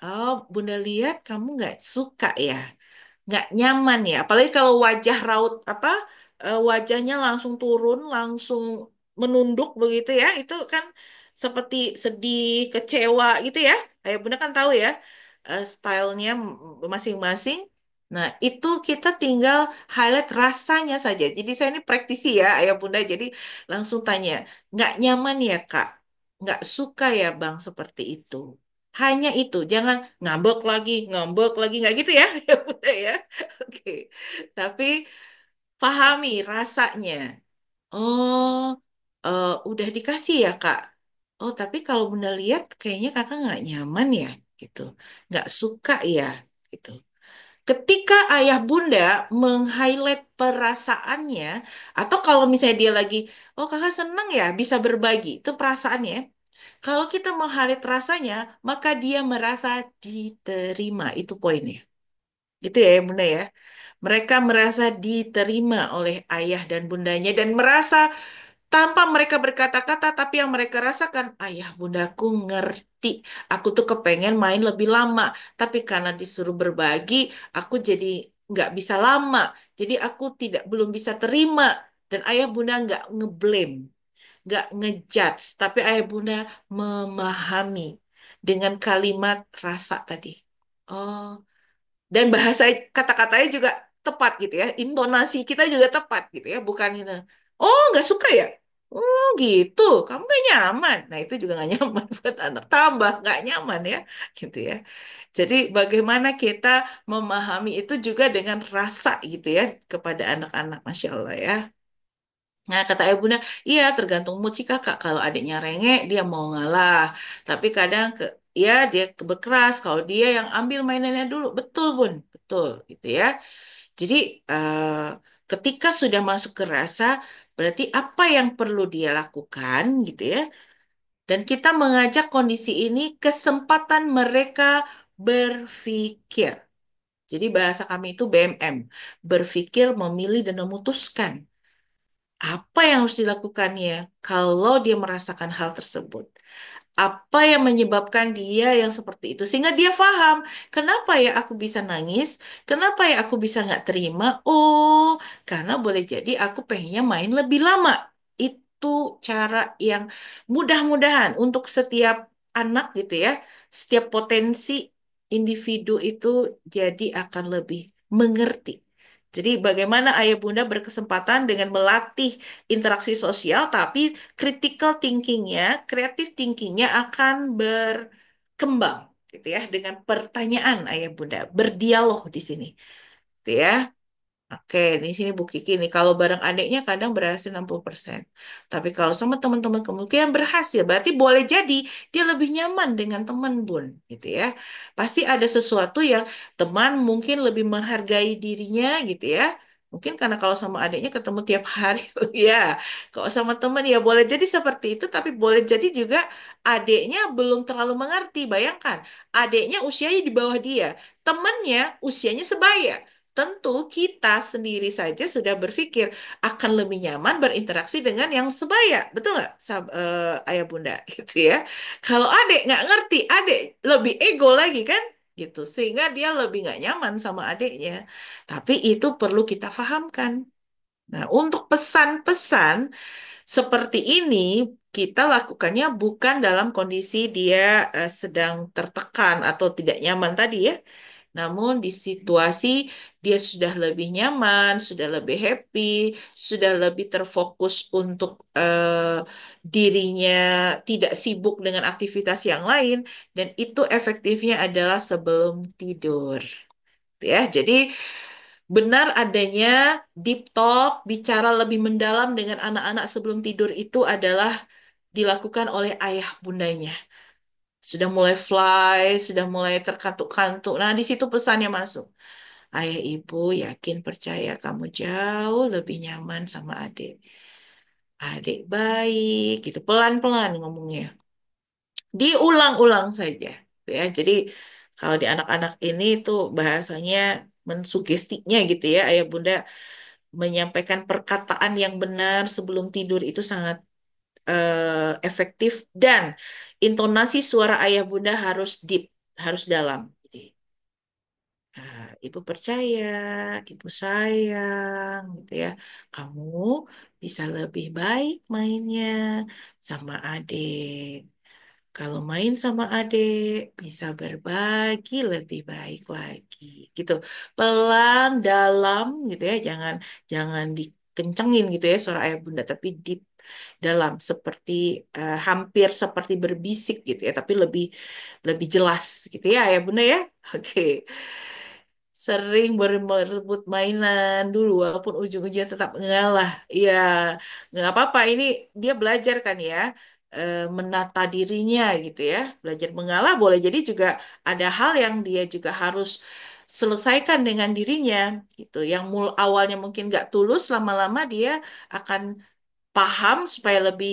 Oh, bunda lihat kamu nggak suka ya, nggak nyaman ya. Apalagi kalau wajah raut wajahnya langsung turun, langsung menunduk begitu ya. Itu kan seperti sedih, kecewa gitu ya. Ayah bunda kan tahu ya stylenya masing-masing. Nah, itu kita tinggal highlight rasanya saja. Jadi saya ini praktisi ya, ayah bunda. Jadi langsung tanya, nggak nyaman ya kak? Nggak suka ya bang seperti itu? Hanya itu, jangan ngambek lagi, nggak gitu ya, ya udah ya. Oke, tapi pahami rasanya. Oh, udah dikasih ya kak. Oh, tapi kalau bunda lihat kayaknya kakak nggak nyaman ya, gitu, nggak suka ya, gitu. Ketika ayah bunda meng-highlight perasaannya, atau kalau misalnya dia lagi, oh kakak seneng ya bisa berbagi, itu perasaannya. Kalau kita meng-highlight rasanya, maka dia merasa diterima, itu poinnya. Gitu ya bunda ya. Mereka merasa diterima oleh ayah dan bundanya dan merasa tanpa mereka berkata-kata, tapi yang mereka rasakan, ayah bundaku ngerti. Aku tuh kepengen main lebih lama, tapi karena disuruh berbagi, aku jadi nggak bisa lama. Jadi aku belum bisa terima. Dan ayah bunda nggak ngeblame, nggak ngejudge, tapi ayah bunda memahami dengan kalimat rasa tadi. Oh, dan bahasa kata-katanya juga tepat gitu ya, intonasi kita juga tepat gitu ya, bukan itu oh nggak suka ya, oh gitu kamu nggak nyaman, nah itu juga nggak nyaman buat anak, tambah nggak nyaman ya gitu ya. Jadi bagaimana kita memahami itu juga dengan rasa gitu ya kepada anak-anak, masya Allah ya. Nah, kata ibunya, iya tergantung mood sih kakak. Kalau adiknya rengek, dia mau ngalah. Tapi kadang ya dia berkeras. Kalau dia yang ambil mainannya dulu, betul bun, betul gitu ya. Jadi eh, ketika sudah masuk ke rasa, berarti apa yang perlu dia lakukan gitu ya. Dan kita mengajak kondisi ini kesempatan mereka berpikir. Jadi bahasa kami itu BMM, berpikir, memilih, dan memutuskan. Apa yang harus dilakukannya kalau dia merasakan hal tersebut? Apa yang menyebabkan dia yang seperti itu? Sehingga dia paham, kenapa ya aku bisa nangis? Kenapa ya aku bisa nggak terima? Oh, karena boleh jadi aku pengennya main lebih lama. Itu cara yang mudah-mudahan untuk setiap anak gitu ya, setiap potensi individu itu jadi akan lebih mengerti. Jadi bagaimana ayah bunda berkesempatan dengan melatih interaksi sosial, tapi critical thinkingnya, creative thinkingnya akan berkembang, gitu ya, dengan pertanyaan ayah bunda, berdialog di sini, gitu ya. Oke, di sini Bu Kiki nih. Kalau bareng adiknya kadang berhasil 60%. Tapi kalau sama teman-teman kemungkinan berhasil. Berarti boleh jadi dia lebih nyaman dengan teman, Bun. Gitu ya. Pasti ada sesuatu yang teman mungkin lebih menghargai dirinya gitu ya. Mungkin karena kalau sama adiknya ketemu tiap hari. Ya, kalau sama teman ya boleh jadi seperti itu. Tapi boleh jadi juga adiknya belum terlalu mengerti. Bayangkan, adiknya usianya di bawah dia. Temannya usianya sebaya. Tentu kita sendiri saja sudah berpikir akan lebih nyaman berinteraksi dengan yang sebaya, betul nggak, ayah bunda, gitu ya. Kalau adik nggak ngerti, adik lebih ego lagi kan, gitu, sehingga dia lebih nggak nyaman sama adiknya. Tapi itu perlu kita fahamkan. Nah, untuk pesan-pesan seperti ini kita lakukannya bukan dalam kondisi dia sedang tertekan atau tidak nyaman tadi ya. Namun di situasi dia sudah lebih nyaman, sudah lebih happy, sudah lebih terfokus untuk dirinya tidak sibuk dengan aktivitas yang lain, dan itu efektifnya adalah sebelum tidur. Ya, jadi benar adanya deep talk, bicara lebih mendalam dengan anak-anak sebelum tidur itu adalah dilakukan oleh ayah bundanya. Sudah mulai fly, sudah mulai terkantuk-kantuk. Nah, di situ pesannya masuk. Ayah ibu yakin percaya kamu jauh lebih nyaman sama adik. Adik baik, gitu. Pelan-pelan ngomongnya. Diulang-ulang saja. Ya, jadi kalau di anak-anak ini tuh bahasanya mensugestinya gitu ya. Ayah bunda menyampaikan perkataan yang benar sebelum tidur itu sangat efektif, dan intonasi suara ayah bunda harus deep, harus dalam. Jadi, ibu percaya, ibu sayang, gitu ya. Kamu bisa lebih baik mainnya sama adik. Kalau main sama adik, bisa berbagi lebih baik lagi. Gitu. Pelan, dalam gitu ya. Jangan jangan dikencengin gitu ya suara ayah bunda, tapi deep dalam seperti hampir seperti berbisik gitu ya, tapi lebih lebih jelas gitu ya ayah bunda ya. Oke. Sering berebut mainan dulu walaupun ujung-ujungnya tetap ngalah. Iya, nggak apa-apa. Ini dia belajar kan ya, menata dirinya gitu ya. Belajar mengalah boleh jadi juga ada hal yang dia juga harus selesaikan dengan dirinya gitu. Yang awalnya mungkin nggak tulus, lama-lama dia akan paham supaya lebih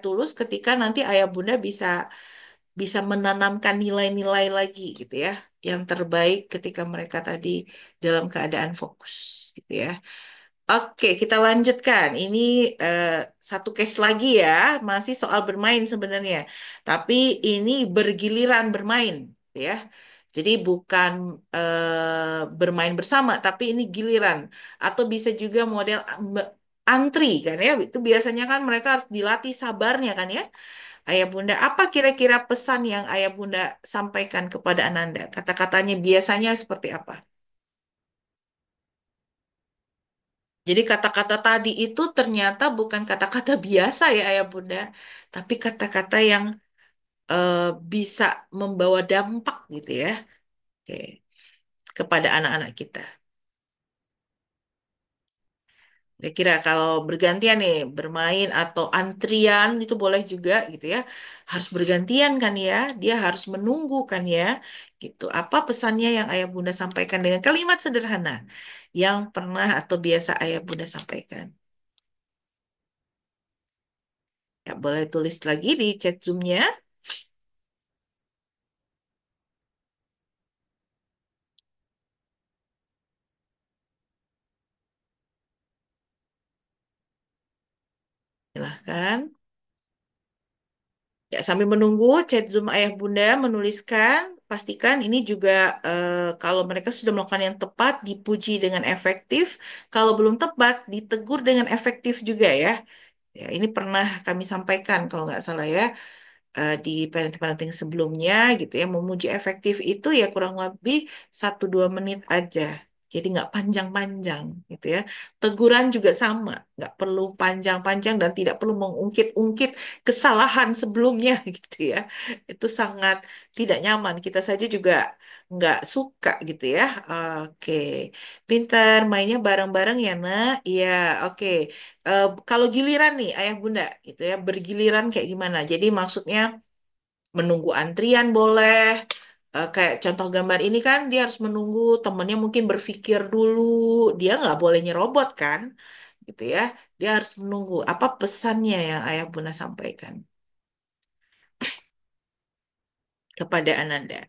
tulus ketika nanti ayah bunda bisa bisa menanamkan nilai-nilai lagi gitu ya, yang terbaik ketika mereka tadi dalam keadaan fokus gitu ya. Oke, kita lanjutkan. Ini eh, satu case lagi ya, masih soal bermain sebenarnya. Tapi ini bergiliran bermain, ya. Jadi bukan bermain bersama, tapi ini giliran. Atau bisa juga model antri kan ya. Itu biasanya kan mereka harus dilatih sabarnya kan ya. Ayah Bunda, apa kira-kira pesan yang Ayah Bunda sampaikan kepada Ananda? Kata-katanya biasanya seperti apa? Jadi kata-kata tadi itu ternyata bukan kata-kata biasa ya Ayah Bunda, tapi kata-kata yang eh, bisa membawa dampak gitu ya, oke, kepada anak-anak kita. Kira-kira kalau bergantian nih bermain atau antrian itu boleh juga gitu ya. Harus bergantian kan ya, dia harus menunggu kan ya. Gitu. Apa pesannya yang Ayah Bunda sampaikan dengan kalimat sederhana yang pernah atau biasa Ayah Bunda sampaikan? Ya, boleh tulis lagi di chat Zoom-nya. Silahkan. Ya, sambil menunggu chat Zoom Ayah Bunda menuliskan, pastikan ini juga kalau mereka sudah melakukan yang tepat, dipuji dengan efektif. Kalau belum tepat, ditegur dengan efektif juga ya. Ya, ini pernah kami sampaikan kalau nggak salah ya di parenting-parenting sebelumnya gitu ya. Memuji efektif itu ya kurang lebih 1-2 menit aja. Jadi nggak panjang-panjang gitu ya. Teguran juga sama, nggak perlu panjang-panjang dan tidak perlu mengungkit-ungkit kesalahan sebelumnya gitu ya. Itu sangat tidak nyaman. Kita saja juga nggak suka gitu ya. Oke, pintar mainnya bareng-bareng ya nak. Iya, oke. Kalau giliran nih ayah bunda gitu ya bergiliran kayak gimana? Jadi maksudnya menunggu antrian boleh. Kayak contoh gambar ini kan dia harus menunggu temennya mungkin berpikir dulu. Dia nggak boleh nyerobot kan, gitu ya. Dia harus menunggu. Apa pesannya yang ayah bunda sampaikan kepada Ananda?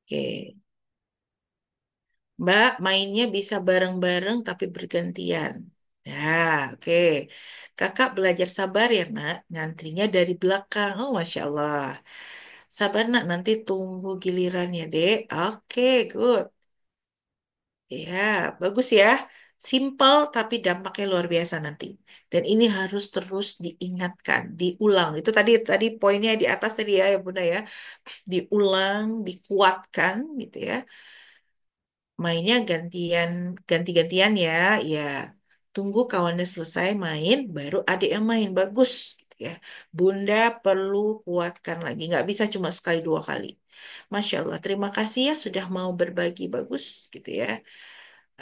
Oke, Mbak mainnya bisa bareng-bareng tapi bergantian. Ya, oke. Kakak belajar sabar ya, nak. Ngantrinya dari belakang. Oh, Masya Allah. Sabar, nak. Nanti tunggu gilirannya, dek. Oke, good. Ya, bagus ya. Simple tapi dampaknya luar biasa nanti. Dan ini harus terus diingatkan, diulang. Itu tadi tadi poinnya di atas tadi ya, ya Bunda ya. Diulang, dikuatkan gitu ya. Mainnya gantian ganti-gantian ya. Ya, tunggu kawannya selesai main, baru adik yang main. Bagus gitu ya. Bunda perlu kuatkan lagi. Nggak bisa cuma sekali 2 kali. Masya Allah, terima kasih ya sudah mau berbagi bagus gitu ya.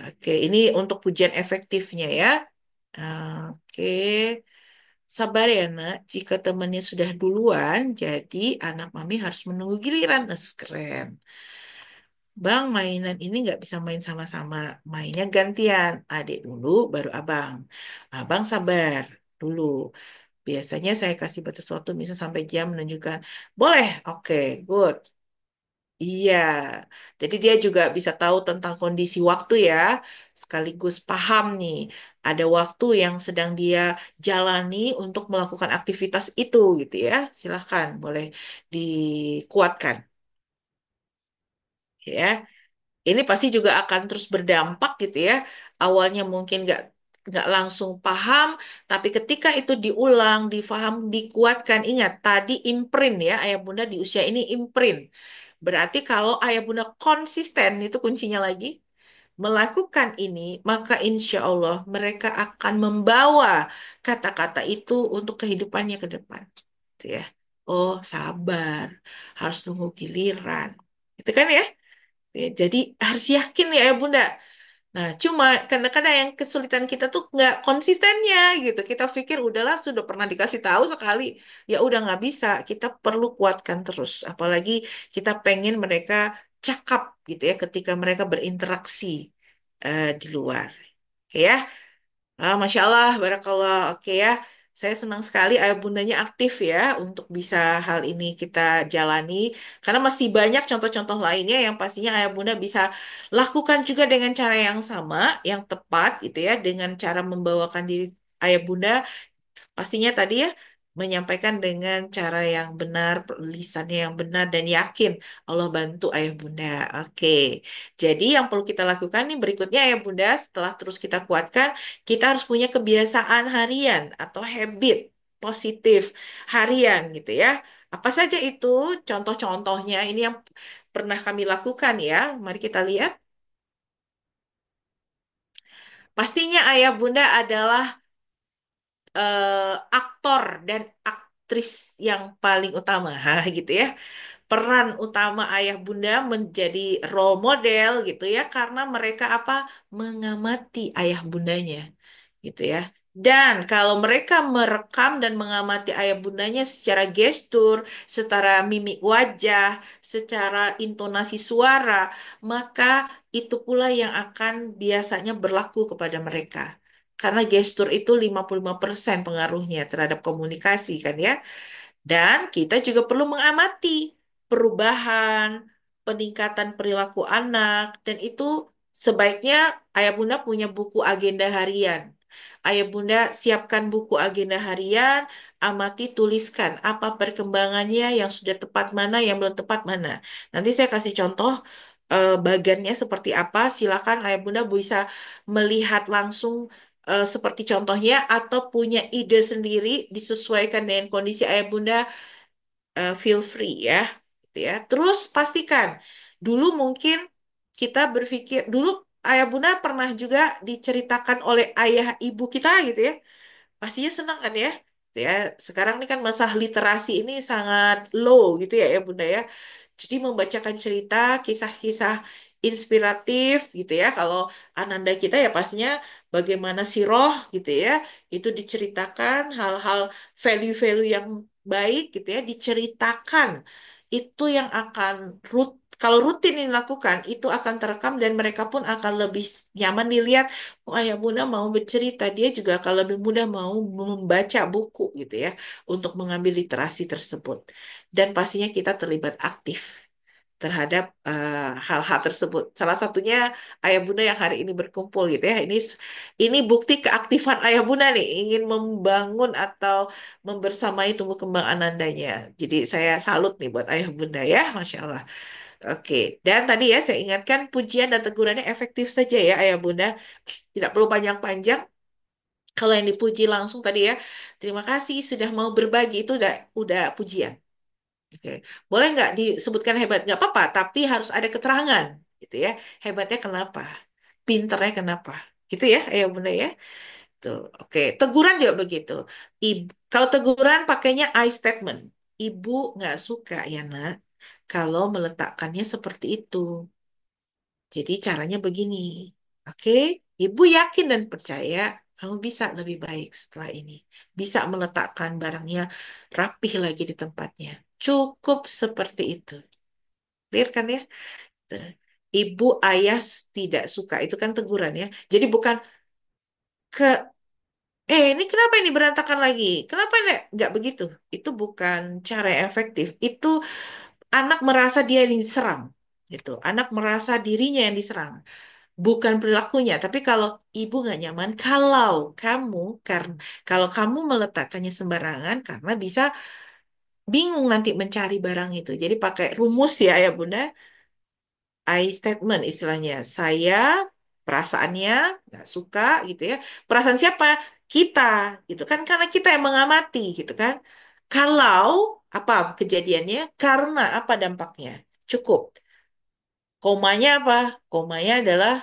Oke, ini untuk pujian efektifnya ya. Oke, sabar ya nak. Jika temannya sudah duluan, jadi anak mami harus menunggu giliran. Nah, keren. Bang, mainan ini nggak bisa main sama-sama. Mainnya gantian. Adik dulu, baru abang. Abang sabar dulu. Biasanya saya kasih batas waktu, misal sampai jam menunjukkan. Boleh, oke, good. Iya, jadi dia juga bisa tahu tentang kondisi waktu ya, sekaligus paham nih, ada waktu yang sedang dia jalani untuk melakukan aktivitas itu gitu ya. Silahkan, boleh dikuatkan ya. Ini pasti juga akan terus berdampak gitu ya. Awalnya mungkin nggak langsung paham, tapi ketika itu diulang, difaham, dikuatkan, ingat tadi imprint ya, ayah bunda di usia ini imprint. Berarti kalau ayah bunda konsisten, itu kuncinya lagi, melakukan ini, maka insya Allah mereka akan membawa kata-kata itu untuk kehidupannya ke depan. Gitu ya. Oh, sabar, harus tunggu giliran. Itu kan ya? Ya, jadi harus yakin ya, Bunda. Nah, cuma kadang-kadang yang kesulitan kita tuh nggak konsistennya gitu. Kita pikir udahlah sudah pernah dikasih tahu sekali, ya udah nggak bisa. Kita perlu kuatkan terus. Apalagi kita pengen mereka cakap gitu ya ketika mereka berinteraksi di luar. Oke ya. Masya Allah, barakallah. Oke ya, saya senang sekali ayah bundanya aktif ya untuk bisa hal ini kita jalani. Karena masih banyak contoh-contoh lainnya yang pastinya ayah bunda bisa lakukan juga dengan cara yang sama, yang tepat gitu ya, dengan cara membawakan diri ayah bunda. Pastinya tadi ya, menyampaikan dengan cara yang benar, lisannya yang benar, dan yakin Allah bantu ayah bunda. Oke, jadi yang perlu kita lakukan nih berikutnya ayah bunda, setelah terus kita kuatkan, kita harus punya kebiasaan harian atau habit positif harian gitu ya. Apa saja itu contoh-contohnya? Ini yang pernah kami lakukan ya. Mari kita lihat. Pastinya ayah bunda adalah aktor dan aktris yang paling utama, gitu ya. Peran utama ayah bunda menjadi role model gitu ya, karena mereka apa? Mengamati ayah bundanya, gitu ya. Dan kalau mereka merekam dan mengamati ayah bundanya secara gestur, secara mimik wajah, secara intonasi suara, maka itu pula yang akan biasanya berlaku kepada mereka. Karena gestur itu 55% pengaruhnya terhadap komunikasi kan ya. Dan kita juga perlu mengamati perubahan, peningkatan perilaku anak, dan itu sebaiknya ayah bunda punya buku agenda harian. Ayah bunda siapkan buku agenda harian, amati tuliskan apa perkembangannya yang sudah tepat mana, yang belum tepat mana. Nanti saya kasih contoh bagannya seperti apa. Silakan ayah bunda bisa melihat langsung seperti contohnya atau punya ide sendiri disesuaikan dengan kondisi ayah bunda, feel free ya, gitu ya. Terus pastikan dulu mungkin kita berpikir dulu ayah bunda pernah juga diceritakan oleh ayah ibu kita gitu ya. Pastinya senang kan ya? Gitu ya, sekarang ini kan masa literasi ini sangat low gitu ya ya Bunda ya. Jadi membacakan cerita, kisah-kisah inspiratif gitu ya. Kalau Ananda kita ya pastinya bagaimana si roh gitu ya. Itu diceritakan hal-hal value-value yang baik gitu ya, diceritakan. Itu yang akan kalau rutin dilakukan, itu akan terekam dan mereka pun akan lebih nyaman dilihat. Oh, ayah bunda mau bercerita, dia juga akan lebih mudah mau membaca buku gitu ya untuk mengambil literasi tersebut. Dan pastinya kita terlibat aktif terhadap hal-hal tersebut. Salah satunya ayah bunda yang hari ini berkumpul gitu ya. Ini bukti keaktifan ayah bunda nih ingin membangun atau membersamai tumbuh kembang anandanya. Jadi saya salut nih buat ayah bunda ya, Masya Allah. Oke, dan tadi ya saya ingatkan pujian dan tegurannya efektif saja ya ayah bunda. Tidak perlu panjang-panjang. Kalau yang dipuji langsung tadi ya, terima kasih sudah mau berbagi itu udah pujian. Oke, boleh nggak disebutkan hebat? Nggak apa-apa, tapi harus ada keterangan, gitu ya. Hebatnya kenapa? Pinternya kenapa? Gitu ya, ayo bunda ya. Tuh, oke. Teguran juga begitu. Kalau teguran pakainya I statement. Ibu nggak suka ya nak, kalau meletakkannya seperti itu. Jadi caranya begini. Oke, ibu yakin dan percaya kamu bisa lebih baik setelah ini. Bisa meletakkan barangnya rapih lagi di tempatnya. Cukup seperti itu. Clear kan ya? Tuh. Ibu ayah tidak suka. Itu kan teguran ya. Jadi bukan ke ini kenapa ini berantakan lagi? Kenapa ini nggak begitu? Itu bukan cara yang efektif. Itu anak merasa dia yang diserang. Gitu. Anak merasa dirinya yang diserang, bukan perilakunya. Tapi kalau ibu nggak nyaman, karena kalau kamu meletakkannya sembarangan, karena bisa bingung nanti mencari barang itu. Jadi pakai rumus ya Bunda. I statement istilahnya. Saya perasaannya nggak suka gitu ya. Perasaan siapa? Kita gitu kan, karena kita yang mengamati gitu kan. Kalau apa kejadiannya? Karena apa dampaknya? Cukup. Komanya apa? Komanya adalah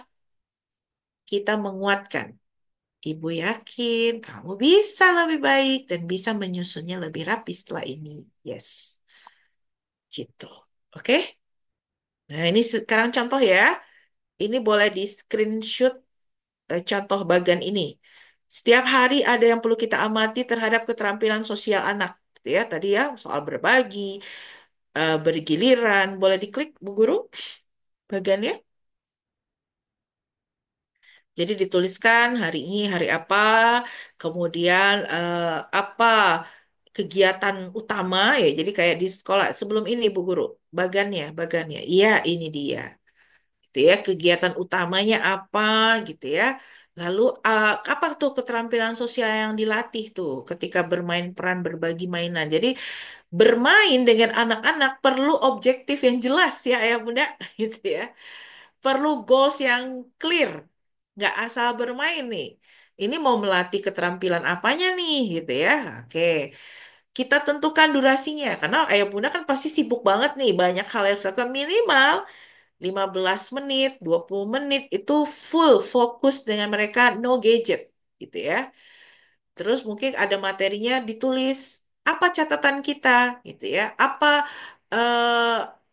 kita menguatkan. Ibu yakin kamu bisa lebih baik dan bisa menyusunnya lebih rapi setelah ini. Yes, gitu. Oke. Nah, ini sekarang contoh ya. Ini boleh di screenshot contoh bagan ini. Setiap hari ada yang perlu kita amati terhadap keterampilan sosial anak. Gitu ya, tadi ya soal berbagi, bergiliran. Boleh diklik, Bu Guru, bagannya. Jadi dituliskan hari ini hari apa, kemudian apa kegiatan utama ya. Jadi kayak di sekolah sebelum ini Bu Guru, bagannya. Iya, ini dia. Gitu ya, kegiatan utamanya apa gitu ya. Lalu apa tuh keterampilan sosial yang dilatih tuh ketika bermain peran berbagi mainan. Jadi bermain dengan anak-anak perlu objektif yang jelas ya Ayah Bunda gitu ya. Perlu goals yang clear. Nggak asal bermain nih. Ini mau melatih keterampilan apanya nih gitu ya. Oke. Kita tentukan durasinya karena Ayah Bunda kan pasti sibuk banget nih, banyak hal yang harus dilakukan minimal 15 menit, 20 menit itu full fokus dengan mereka no gadget gitu ya. Terus mungkin ada materinya ditulis apa catatan kita gitu ya. Apa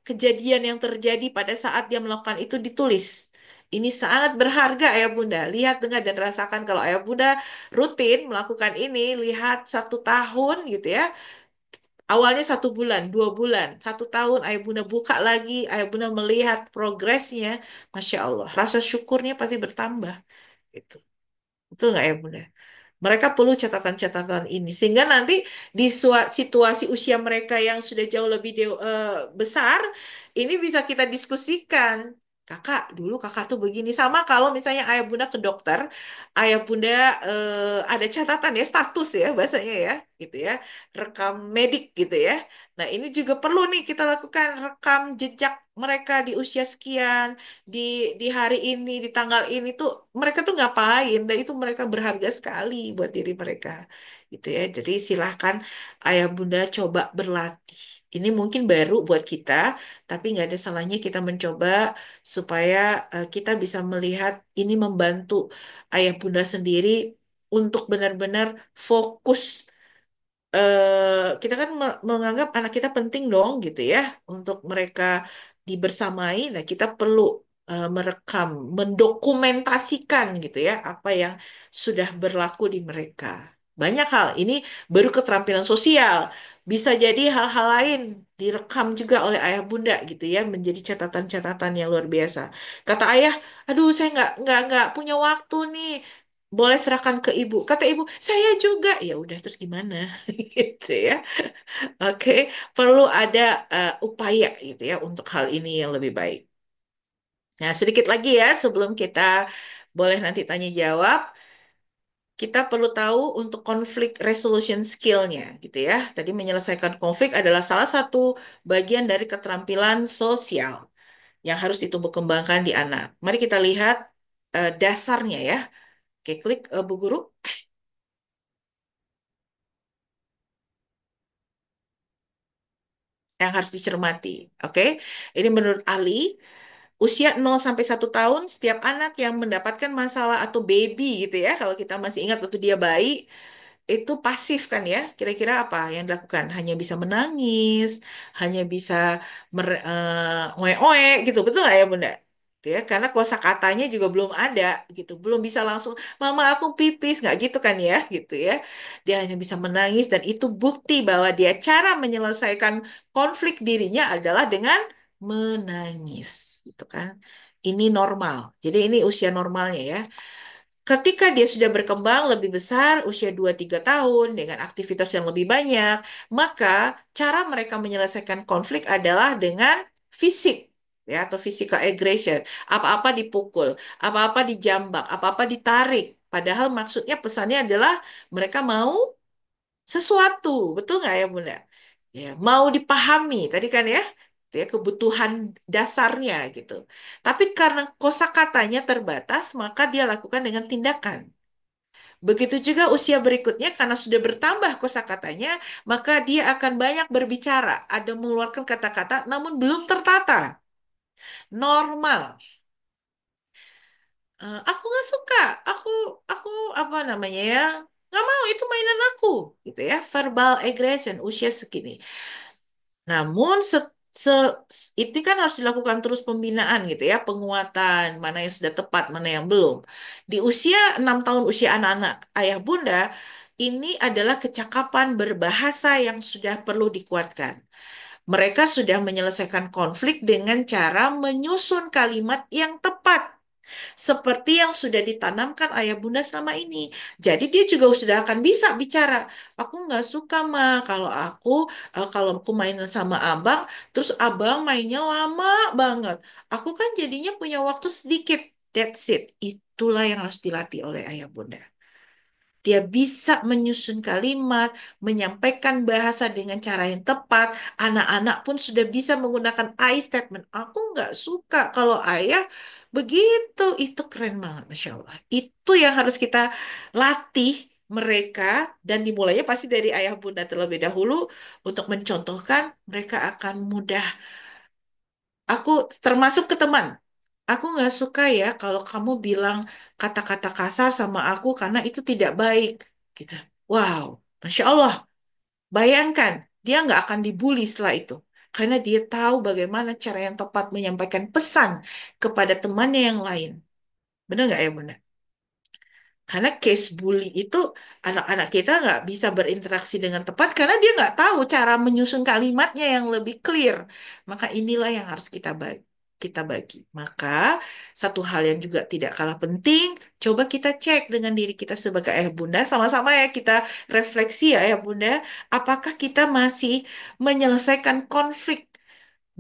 kejadian yang terjadi pada saat dia melakukan itu ditulis. Ini sangat berharga Ayah Bunda. Lihat, dengar, dan rasakan kalau Ayah Bunda rutin melakukan ini, lihat 1 tahun gitu ya. Awalnya 1 bulan, 2 bulan, 1 tahun, ayah bunda buka lagi, ayah bunda melihat progresnya, masya Allah, rasa syukurnya pasti bertambah. Itu, betul nggak ya bunda? Mereka perlu catatan-catatan ini sehingga nanti di situasi usia mereka yang sudah jauh lebih besar, ini bisa kita diskusikan. Kakak, dulu kakak tuh begini. Sama kalau misalnya ayah bunda ke dokter, ayah bunda ada catatan ya, status ya bahasanya ya, gitu ya, rekam medik gitu ya. Nah ini juga perlu nih kita lakukan rekam jejak mereka di usia sekian, di hari ini, di tanggal ini tuh mereka tuh ngapain dan itu mereka berharga sekali buat diri mereka gitu ya. Jadi silahkan ayah bunda coba berlatih. Ini mungkin baru buat kita, tapi nggak ada salahnya kita mencoba supaya kita bisa melihat ini membantu ayah bunda sendiri untuk benar-benar fokus kita kan menganggap anak kita penting dong gitu ya untuk mereka dibersamai. Nah, kita perlu merekam, mendokumentasikan gitu ya apa yang sudah berlaku di mereka. Banyak hal. Ini baru keterampilan sosial. Bisa jadi hal-hal lain direkam juga oleh ayah bunda gitu ya menjadi catatan-catatan yang luar biasa. Kata ayah, aduh saya nggak punya waktu nih. Boleh serahkan ke ibu. Kata ibu, saya juga. Ya udah terus gimana? Gitu ya. Oke, perlu ada upaya gitu ya untuk hal ini yang lebih baik. Nah, sedikit lagi ya sebelum kita boleh nanti tanya jawab, kita perlu tahu untuk konflik resolution skill-nya gitu ya. Tadi menyelesaikan konflik adalah salah satu bagian dari keterampilan sosial yang harus ditumbuh kembangkan di anak. Mari kita lihat dasarnya ya. Oke, klik Bu Guru yang harus dicermati. Oke, ini menurut Ali. Usia 0 sampai 1 tahun, setiap anak yang mendapatkan masalah atau baby gitu ya, kalau kita masih ingat waktu dia bayi, itu pasif kan ya. Kira-kira apa yang dilakukan? Hanya bisa menangis, hanya bisa oe-oe gitu. Betul nggak ya Bunda? Gitu ya, karena kosakatanya juga belum ada gitu. Belum bisa langsung, Mama aku pipis, nggak gitu kan ya, gitu ya. Dia hanya bisa menangis dan itu bukti bahwa dia cara menyelesaikan konflik dirinya adalah dengan menangis gitu kan. Ini normal. Jadi ini usia normalnya ya. Ketika dia sudah berkembang lebih besar, usia 2 3 tahun, dengan aktivitas yang lebih banyak, maka cara mereka menyelesaikan konflik adalah dengan fisik, ya, atau physical aggression. Apa-apa dipukul, apa-apa dijambak, apa-apa ditarik. Padahal maksudnya pesannya adalah mereka mau sesuatu, betul nggak ya Bunda? Ya, mau dipahami, tadi kan ya, itu ya kebutuhan dasarnya gitu. Tapi karena kosakatanya terbatas, maka dia lakukan dengan tindakan. Begitu juga usia berikutnya, karena sudah bertambah kosakatanya, maka dia akan banyak berbicara, ada mengeluarkan kata-kata, namun belum tertata. Normal. Aku nggak suka, aku, aku apa namanya ya, nggak mau itu mainan aku, gitu ya. Verbal aggression usia segini. Namun Itu kan harus dilakukan terus pembinaan gitu ya, penguatan, mana yang sudah tepat, mana yang belum. Di usia 6 tahun usia anak-anak ayah bunda, ini adalah kecakapan berbahasa yang sudah perlu dikuatkan. Mereka sudah menyelesaikan konflik dengan cara menyusun kalimat yang tepat seperti yang sudah ditanamkan ayah bunda selama ini. Jadi dia juga sudah akan bisa bicara. Aku nggak suka mah kalau aku main sama abang, terus abang mainnya lama banget. Aku kan jadinya punya waktu sedikit. That's it. Itulah yang harus dilatih oleh ayah bunda. Dia bisa menyusun kalimat, menyampaikan bahasa dengan cara yang tepat. Anak-anak pun sudah bisa menggunakan I statement. Aku nggak suka kalau ayah begitu. Itu keren banget, Masya Allah. Itu yang harus kita latih mereka dan dimulainya pasti dari ayah bunda terlebih dahulu untuk mencontohkan mereka akan mudah. Aku termasuk ke teman. Aku nggak suka ya kalau kamu bilang kata-kata kasar sama aku karena itu tidak baik. Gitu. Wow, Masya Allah. Bayangkan, dia nggak akan dibully setelah itu. Karena dia tahu bagaimana cara yang tepat menyampaikan pesan kepada temannya yang lain. Benar nggak ya, Bunda? Karena case bully itu anak-anak kita nggak bisa berinteraksi dengan tepat karena dia nggak tahu cara menyusun kalimatnya yang lebih clear. Maka inilah yang harus kita bagi. Maka satu hal yang juga tidak kalah penting, coba kita cek dengan diri kita sebagai ayah bunda, sama-sama ya kita refleksi ya ayah bunda, apakah kita masih menyelesaikan konflik,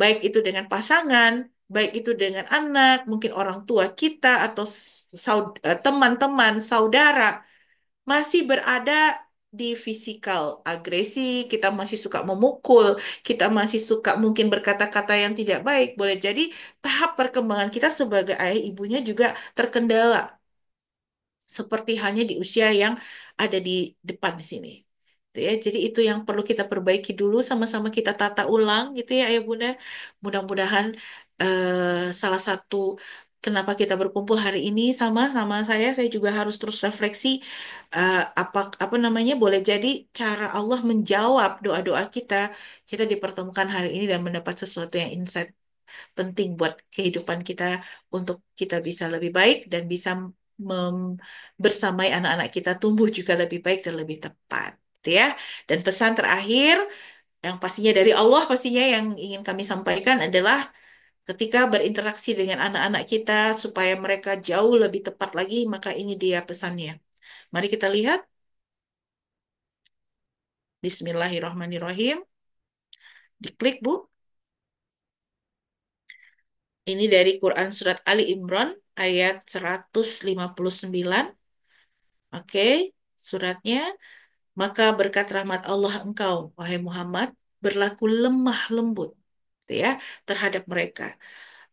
baik itu dengan pasangan, baik itu dengan anak, mungkin orang tua kita atau teman-teman, saudara, masih berada di fisikal agresi, kita masih suka memukul, kita masih suka mungkin berkata-kata yang tidak baik. Boleh jadi tahap perkembangan kita sebagai ayah ibunya juga terkendala seperti halnya di usia yang ada di depan di sini. Gitu ya. Jadi itu yang perlu kita perbaiki dulu, sama-sama kita tata ulang gitu ya Ayah Bunda. Mudah-mudahan salah satu kenapa kita berkumpul hari ini sama saya juga harus terus refleksi apa apa namanya boleh jadi cara Allah menjawab doa-doa kita. Kita dipertemukan hari ini dan mendapat sesuatu yang insight penting buat kehidupan kita untuk kita bisa lebih baik dan bisa bersamai anak-anak kita tumbuh juga lebih baik dan lebih tepat, gitu ya. Dan pesan terakhir yang pastinya dari Allah pastinya yang ingin kami sampaikan adalah ketika berinteraksi dengan anak-anak kita supaya mereka jauh lebih tepat lagi, maka ini dia pesannya. Mari kita lihat. Bismillahirrahmanirrahim. Diklik, Bu. Ini dari Quran Surat Ali Imran ayat 159. Oke, suratnya. Maka berkat rahmat Allah engkau, wahai Muhammad, berlaku lemah lembut gitu ya, terhadap mereka.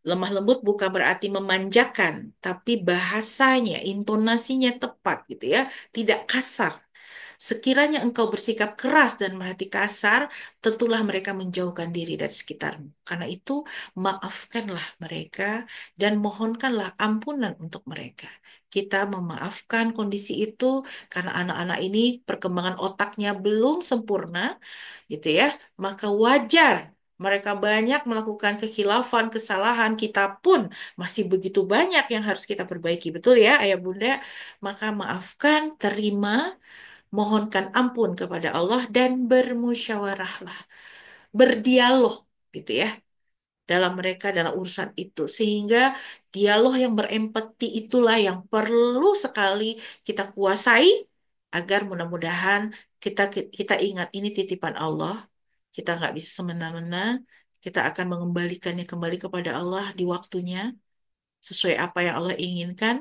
Lemah lembut bukan berarti memanjakan, tapi bahasanya, intonasinya tepat gitu ya, tidak kasar. Sekiranya engkau bersikap keras dan berhati kasar, tentulah mereka menjauhkan diri dari sekitarmu. Karena itu, maafkanlah mereka dan mohonkanlah ampunan untuk mereka. Kita memaafkan kondisi itu karena anak-anak ini perkembangan otaknya belum sempurna, gitu ya. Maka wajar mereka banyak melakukan kekhilafan, kesalahan. Kita pun masih begitu banyak yang harus kita perbaiki. Betul ya, Ayah Bunda? Maka maafkan, terima, mohonkan ampun kepada Allah dan bermusyawarahlah, berdialog gitu ya dalam mereka dalam urusan itu sehingga dialog yang berempati itulah yang perlu sekali kita kuasai agar mudah-mudahan kita kita ingat ini titipan Allah, kita nggak bisa semena-mena, kita akan mengembalikannya kembali kepada Allah di waktunya sesuai apa yang Allah inginkan.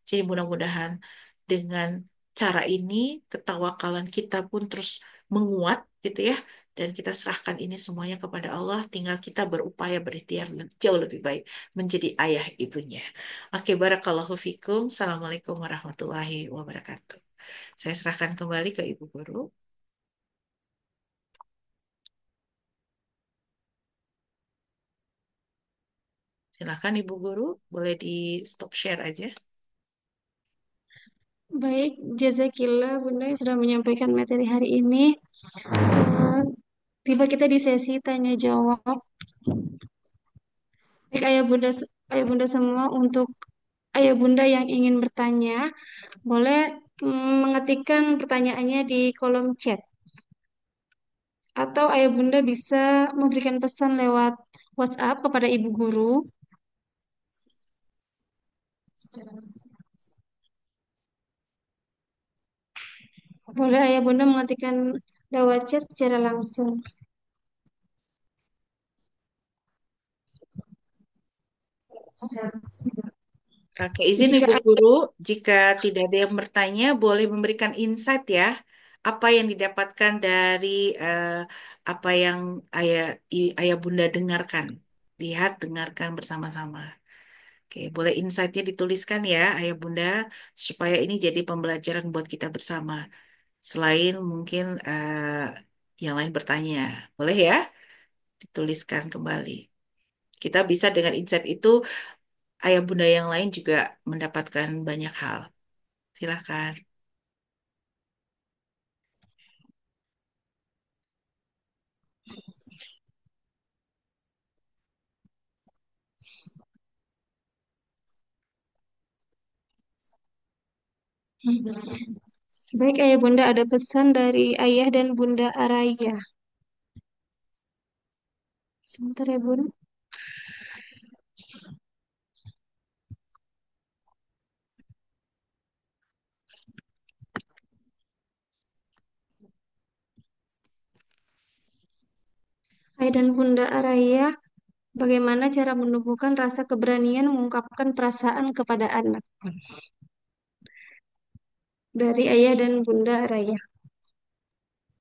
Jadi mudah-mudahan dengan cara ini ketawakalan kita pun terus menguat gitu ya. Dan kita serahkan ini semuanya kepada Allah. Tinggal kita berupaya berikhtiar jauh lebih baik menjadi ayah ibunya. Oke, barakallahu fikum. Assalamualaikum warahmatullahi wabarakatuh. Saya serahkan kembali ke Ibu Guru. Silakan Ibu Guru, boleh di stop share aja. Baik, jazakillah Bunda yang sudah menyampaikan materi hari ini. Eh, Tiba kita di sesi tanya jawab. Baik ayah bunda semua, untuk ayah bunda yang ingin bertanya, boleh mengetikkan pertanyaannya di kolom chat. Atau ayah bunda bisa memberikan pesan lewat WhatsApp kepada ibu guru. Boleh ayah bunda mengetikkan lewat chat secara langsung. Oke, izin Jika Ibu Guru, jika tidak ada yang bertanya, boleh memberikan insight ya. Apa yang didapatkan dari eh, apa yang ayah Bunda dengarkan. Lihat, dengarkan bersama-sama. Oke, boleh insight-nya dituliskan ya, Ayah Bunda, supaya ini jadi pembelajaran buat kita bersama. Selain mungkin yang lain bertanya. Boleh ya? Dituliskan kembali. Kita bisa dengan insight itu, ayah bunda yang lain juga mendapatkan banyak hal. Silahkan. baik ayah bunda, ada pesan dari ayah dan bunda Araya. Sebentar ya bun. Ayah dan bunda Araya, bagaimana cara menumbuhkan rasa keberanian mengungkapkan perasaan kepada anak? Dari ayah dan bunda Araya.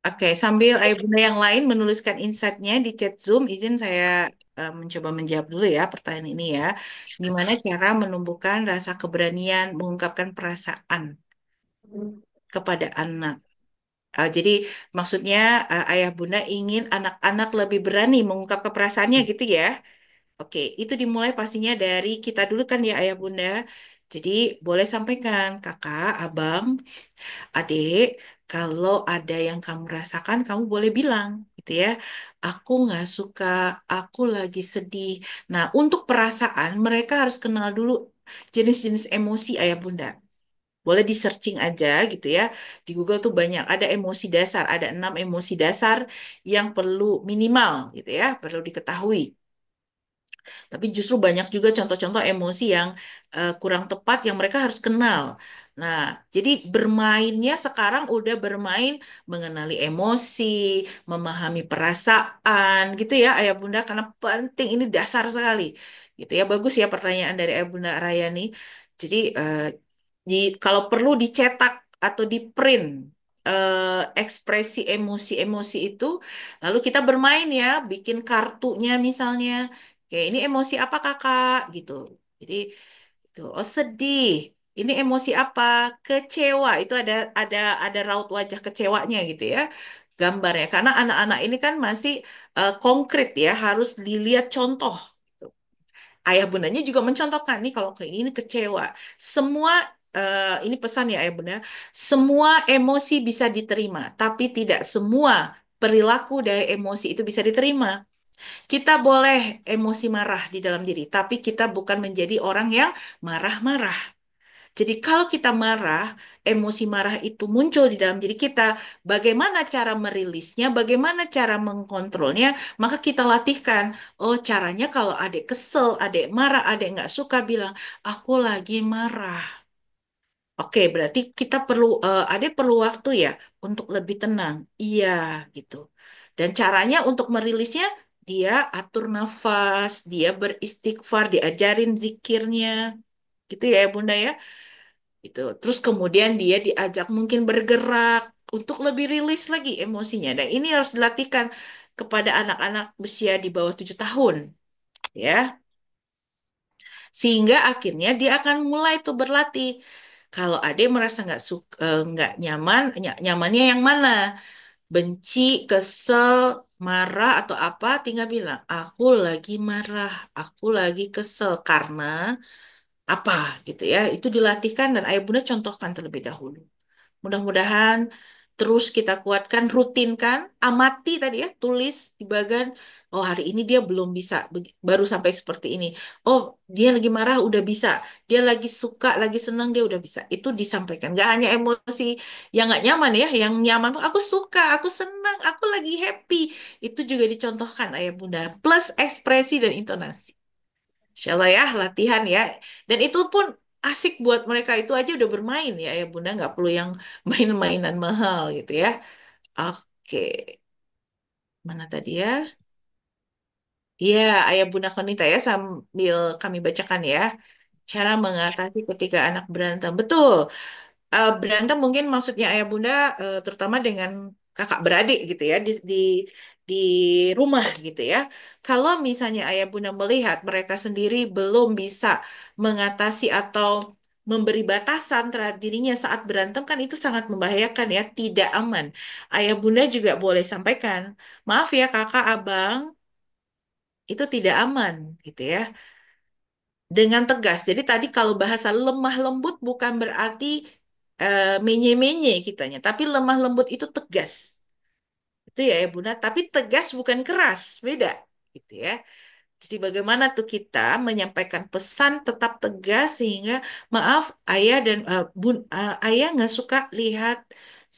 Oke, sambil ayah bunda yang lain menuliskan insight-nya di chat Zoom, izin saya mencoba menjawab dulu ya pertanyaan ini ya. Gimana cara menumbuhkan rasa keberanian mengungkapkan perasaan kepada anak? Jadi maksudnya ayah bunda ingin anak-anak lebih berani mengungkap perasaannya gitu ya. Oke, itu dimulai pastinya dari kita dulu kan ya ayah bunda. Jadi boleh sampaikan kakak, abang, adik, kalau ada yang kamu rasakan kamu boleh bilang gitu ya. Aku nggak suka, aku lagi sedih. Nah, untuk perasaan mereka harus kenal dulu jenis-jenis emosi ayah bunda. Boleh di searching aja gitu ya. Di Google tuh banyak. Ada emosi dasar. Ada 6 emosi dasar yang perlu minimal gitu ya. Perlu diketahui. Tapi justru banyak juga contoh-contoh emosi yang kurang tepat yang mereka harus kenal. Nah, jadi bermainnya sekarang udah bermain mengenali emosi, memahami perasaan gitu ya Ayah Bunda. Karena penting ini dasar sekali. Gitu ya. Bagus ya pertanyaan dari Ayah Bunda Rayani. Jadi kalau perlu dicetak atau di print ekspresi emosi-emosi itu, lalu kita bermain ya, bikin kartunya misalnya, kayak ini emosi apa kakak gitu. Jadi itu, oh sedih. Ini emosi apa? Kecewa. Itu ada raut wajah kecewanya gitu ya. Gambarnya. Karena anak-anak ini kan masih konkret ya, harus dilihat contoh. Ayah bundanya juga mencontohkan nih kalau kayak ini kecewa. Semua ini pesan ya ayah bunda, semua emosi bisa diterima, tapi tidak semua perilaku dari emosi itu bisa diterima. Kita boleh emosi marah di dalam diri, tapi kita bukan menjadi orang yang marah-marah. Jadi kalau kita marah, emosi marah itu muncul di dalam diri kita, bagaimana cara merilisnya, bagaimana cara mengkontrolnya, maka kita latihkan. Oh, caranya kalau adik kesel, adik marah, adik nggak suka bilang, aku lagi marah. Oke, berarti kita perlu, adik perlu waktu ya untuk lebih tenang. Iya, gitu. Dan caranya untuk merilisnya, dia atur nafas, dia beristighfar, diajarin zikirnya, gitu ya, Bunda ya. Itu. Terus kemudian dia diajak mungkin bergerak untuk lebih rilis lagi emosinya. Dan ini harus dilatihkan kepada anak-anak usia di bawah 7 tahun, ya. Sehingga akhirnya dia akan mulai tuh berlatih. Kalau ade merasa nggak nyaman, nyamannya yang mana? Benci, kesel, marah atau apa? Tinggal bilang, aku lagi marah, aku lagi kesel karena apa gitu ya. Itu dilatihkan dan ayah bunda contohkan terlebih dahulu. Mudah-mudahan Terus kita kuatkan, rutinkan, amati tadi ya, tulis di bagian, oh hari ini dia belum bisa, baru sampai seperti ini. Oh, dia lagi marah, udah bisa. Dia lagi suka, lagi senang, dia udah bisa. Itu disampaikan. Gak hanya emosi yang gak nyaman ya, yang nyaman tuh aku suka, aku senang, aku lagi happy. Itu juga dicontohkan ayah bunda. Plus ekspresi dan intonasi. Insya Allah ya, latihan ya. Dan itu pun asik buat mereka, itu aja udah bermain ya ayah bunda, nggak perlu yang main-mainan mahal gitu ya. Oke, mana tadi ya? Iya, ayah bunda Konita ya, sambil kami bacakan ya. Cara mengatasi ketika anak berantem. Betul. Berantem mungkin maksudnya ayah bunda, terutama dengan kakak beradik gitu ya, di rumah gitu ya. Kalau misalnya ayah bunda melihat mereka sendiri belum bisa mengatasi atau memberi batasan terhadap dirinya saat berantem, kan itu sangat membahayakan ya, tidak aman. Ayah bunda juga boleh sampaikan, maaf ya kakak abang, itu tidak aman gitu ya, dengan tegas. Jadi tadi kalau bahasa lemah lembut bukan berarti menye-menye kitanya, tapi lemah lembut itu tegas. Itu ya, ya Bunda, tapi tegas bukan keras, beda gitu ya. Jadi bagaimana tuh kita menyampaikan pesan tetap tegas sehingga maaf ayah dan bun, ayah nggak suka lihat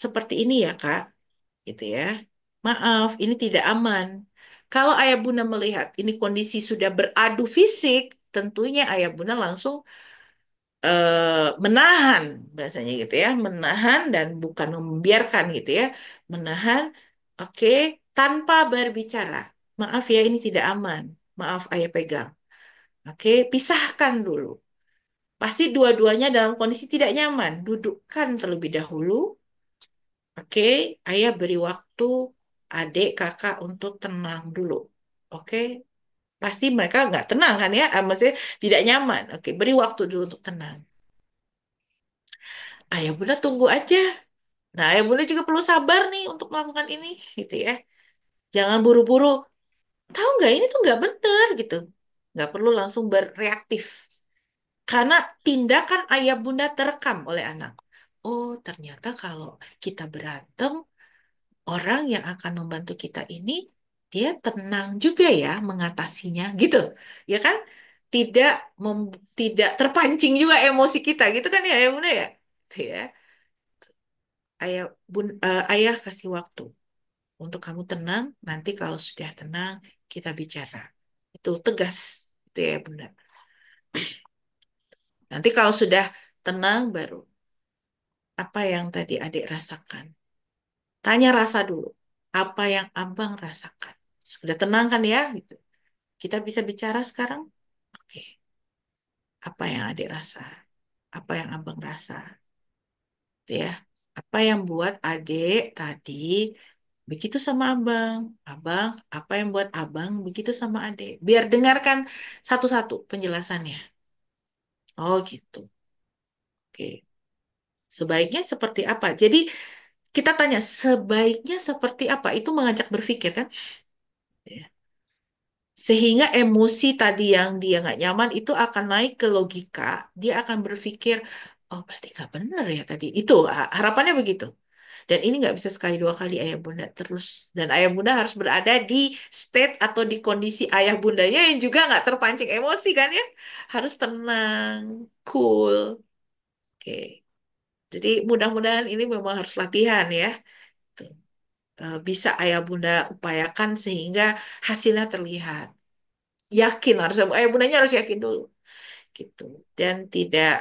seperti ini ya Kak, gitu ya. Maaf, ini tidak aman. Kalau ayah bunda melihat ini kondisi sudah beradu fisik, tentunya ayah bunda langsung menahan, bahasanya gitu ya, menahan dan bukan membiarkan gitu ya, menahan, oke, tanpa berbicara. Maaf ya, ini tidak aman. Maaf, ayah pegang. Oke, pisahkan dulu. Pasti dua-duanya dalam kondisi tidak nyaman. Dudukkan terlebih dahulu. Oke, ayah beri waktu adik kakak untuk tenang dulu. Oke, pasti mereka nggak tenang kan ya, maksudnya tidak nyaman. Oke, beri waktu dulu untuk tenang. Ayah bunda tunggu aja. Nah, ayah bunda juga perlu sabar nih untuk melakukan ini, gitu ya. Jangan buru-buru. Tahu nggak ini tuh nggak benar gitu. Nggak perlu langsung bereaktif. Karena tindakan ayah bunda terekam oleh anak. Oh, ternyata kalau kita berantem, orang yang akan membantu kita ini dia tenang juga ya mengatasinya gitu ya kan, tidak tidak terpancing juga emosi kita gitu kan ya ya bunda ya. Gitu ya, ayah kasih waktu untuk kamu tenang, nanti kalau sudah tenang kita bicara, itu tegas itu ya bunda. Nanti kalau sudah tenang baru apa yang tadi adik rasakan, tanya rasa dulu, apa yang abang rasakan, sudah tenang kan ya gitu. Kita bisa bicara sekarang? Oke. Apa yang adik rasa? Apa yang abang rasa? Gitu ya. Apa yang buat adik tadi begitu sama abang? Abang, apa yang buat abang begitu sama adik? Biar dengarkan satu-satu penjelasannya. Oh gitu. Oke. Sebaiknya seperti apa? Jadi kita tanya, sebaiknya seperti apa? Itu mengajak berpikir kan? Ya. Sehingga emosi tadi yang dia nggak nyaman itu akan naik ke logika. Dia akan berpikir, oh berarti nggak benar ya tadi. Itu harapannya begitu. Dan ini nggak bisa sekali dua kali ayah bunda terus. Dan ayah bunda harus berada di state atau di kondisi ayah bundanya yang juga nggak terpancing emosi kan ya. Harus tenang, cool. Oke. Jadi mudah-mudahan ini memang harus latihan ya. Tuh. Bisa ayah bunda upayakan sehingga hasilnya terlihat. Yakin harus, ayah bundanya harus yakin dulu gitu, dan tidak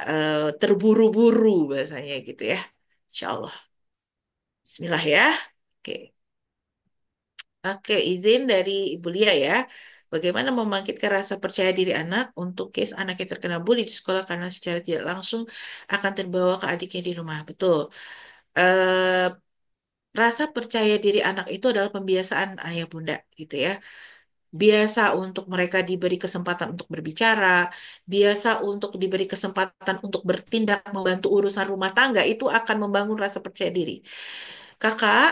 terburu-buru bahasanya gitu ya. Insya Allah. Bismillah ya. Oke. Oke, izin dari Ibu Lia ya. Bagaimana membangkitkan rasa percaya diri anak untuk case anak yang terkena bully di sekolah karena secara tidak langsung akan terbawa ke adiknya di rumah. Betul. Eh, Rasa percaya diri anak itu adalah pembiasaan ayah bunda gitu ya. Biasa untuk mereka diberi kesempatan untuk berbicara, biasa untuk diberi kesempatan untuk bertindak membantu urusan rumah tangga, itu akan membangun rasa percaya diri. Kakak,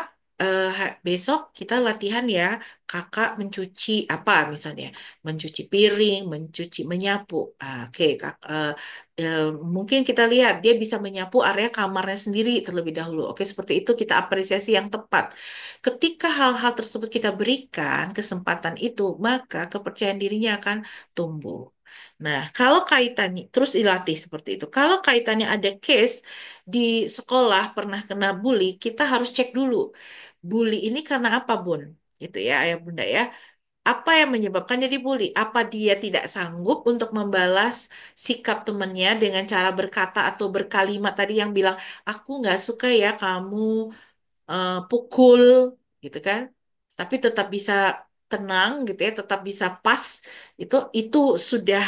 besok kita latihan ya, kakak mencuci apa misalnya, mencuci piring, menyapu. Oke, eh, mungkin kita lihat dia bisa menyapu area kamarnya sendiri terlebih dahulu. Oke, seperti itu kita apresiasi yang tepat. Ketika hal-hal tersebut kita berikan kesempatan itu, maka kepercayaan dirinya akan tumbuh. Nah, kalau kaitannya terus dilatih seperti itu. Kalau kaitannya ada case di sekolah pernah kena bully, kita harus cek dulu. Bully ini karena apa, Bun? Gitu ya, Ayah Bunda ya. Apa yang menyebabkan dia dibully? Apa dia tidak sanggup untuk membalas sikap temannya dengan cara berkata atau berkalimat tadi yang bilang, aku nggak suka ya kamu pukul, gitu kan? Tapi tetap bisa tenang gitu ya, tetap bisa pas. Itu sudah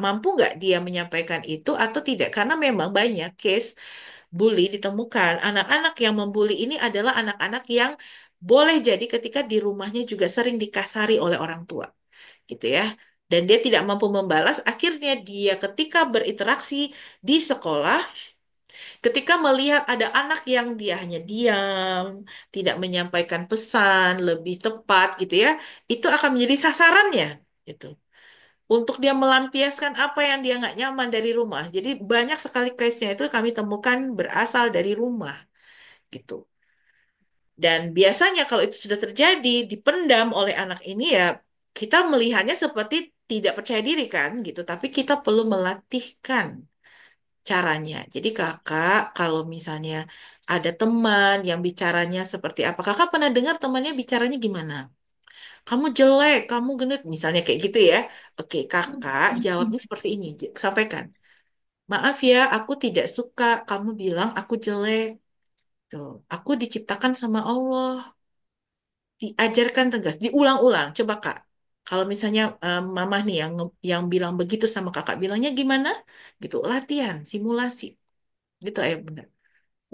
mampu nggak dia menyampaikan itu atau tidak? Karena memang banyak case bully ditemukan. Anak-anak yang membuli ini adalah anak-anak yang boleh jadi ketika di rumahnya juga sering dikasari oleh orang tua, gitu ya. Dan dia tidak mampu membalas, akhirnya dia ketika berinteraksi di sekolah, ketika melihat ada anak yang dia hanya diam, tidak menyampaikan pesan lebih tepat, gitu ya, itu akan menjadi sasarannya, gitu. Untuk dia melampiaskan apa yang dia nggak nyaman dari rumah. Jadi banyak sekali case-nya itu kami temukan berasal dari rumah, gitu. Dan biasanya kalau itu sudah terjadi, dipendam oleh anak ini ya, kita melihatnya seperti tidak percaya diri kan, gitu. Tapi kita perlu melatihkan caranya. Jadi kakak, kalau misalnya ada teman yang bicaranya seperti apa, kakak pernah dengar temannya bicaranya gimana? Kamu jelek, kamu gendut, misalnya kayak gitu ya. Oke, kakak jawabnya seperti ini, sampaikan. Maaf ya, aku tidak suka kamu bilang aku jelek. Tuh, aku diciptakan sama Allah. Diajarkan tegas, diulang-ulang. Coba Kak, kalau misalnya Mama nih yang bilang begitu sama Kakak, bilangnya gimana? Gitu, latihan, simulasi. Gitu Ayah Bunda.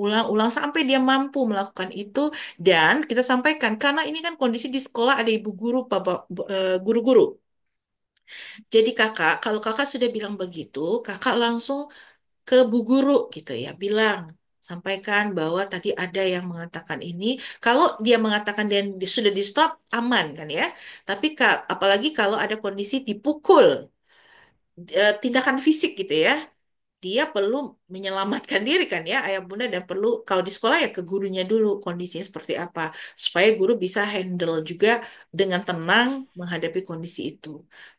Ulang-ulang sampai dia mampu melakukan itu dan kita sampaikan karena ini kan kondisi di sekolah ada ibu guru, bapak guru-guru. Jadi kakak, kalau kakak sudah bilang begitu, kakak langsung ke bu guru gitu ya, bilang, sampaikan bahwa tadi ada yang mengatakan ini. Kalau dia mengatakan dan sudah di stop, aman kan ya. Tapi apalagi kalau ada kondisi dipukul, tindakan fisik gitu ya, dia perlu menyelamatkan diri kan ya ayah bunda dan perlu kalau di sekolah ya ke gurunya dulu kondisinya seperti apa supaya guru bisa handle juga dengan tenang menghadapi kondisi itu.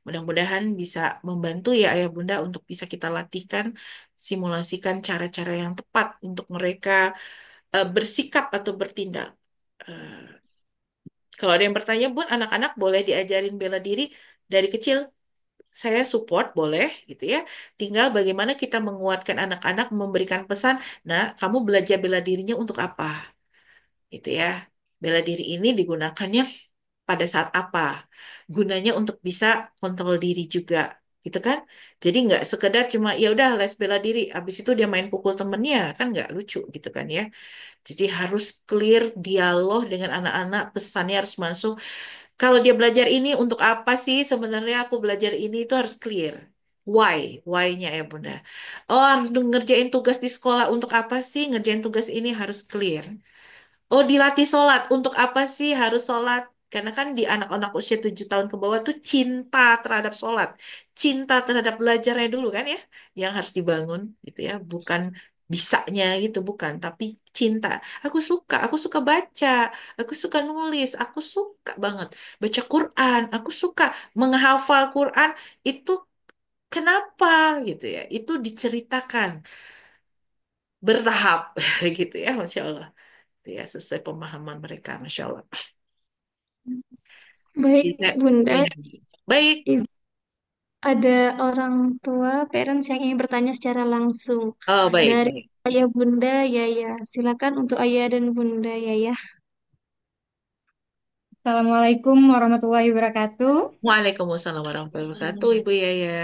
Mudah-mudahan bisa membantu ya ayah bunda untuk bisa kita latihkan simulasikan cara-cara yang tepat untuk mereka bersikap atau bertindak. Eh, Kalau ada yang bertanya, Bun, anak-anak boleh diajarin bela diri dari kecil? Saya support boleh gitu ya. Tinggal bagaimana kita menguatkan anak-anak memberikan pesan, nah kamu belajar bela dirinya untuk apa? Gitu ya. Bela diri ini digunakannya pada saat apa? Gunanya untuk bisa kontrol diri juga. Gitu kan? Jadi nggak sekedar cuma ya udah les bela diri, habis itu dia main pukul temennya, kan nggak lucu gitu kan ya. Jadi harus clear dialog dengan anak-anak, pesannya harus masuk. Kalau dia belajar ini untuk apa sih? Sebenarnya aku belajar ini itu harus clear. Why? Why-nya ya Bunda. Oh, ngerjain tugas di sekolah untuk apa sih? Ngerjain tugas ini harus clear. Oh, dilatih sholat. Untuk apa sih harus sholat? Karena kan di anak-anak usia 7 tahun ke bawah tuh cinta terhadap sholat. Cinta terhadap belajarnya dulu kan ya. Yang harus dibangun gitu ya. Bukan bisanya gitu, bukan. Tapi cinta. Aku suka baca. Aku suka nulis. Aku suka banget baca Quran. Aku suka menghafal Quran. Itu kenapa gitu ya. Itu diceritakan bertahap gitu ya. Masya Allah. Itu ya, sesuai pemahaman mereka, Masya Allah. Baik, Bisa, Bunda. ya. Baik. Ada orang tua, parents yang ingin bertanya secara langsung. Oh, baik, Dari baik. ayah bunda, ya ya. Silakan untuk ayah dan bunda, ya ya. Assalamualaikum warahmatullahi wabarakatuh. Waalaikumsalam warahmatullahi wabarakatuh, Ibu Yaya.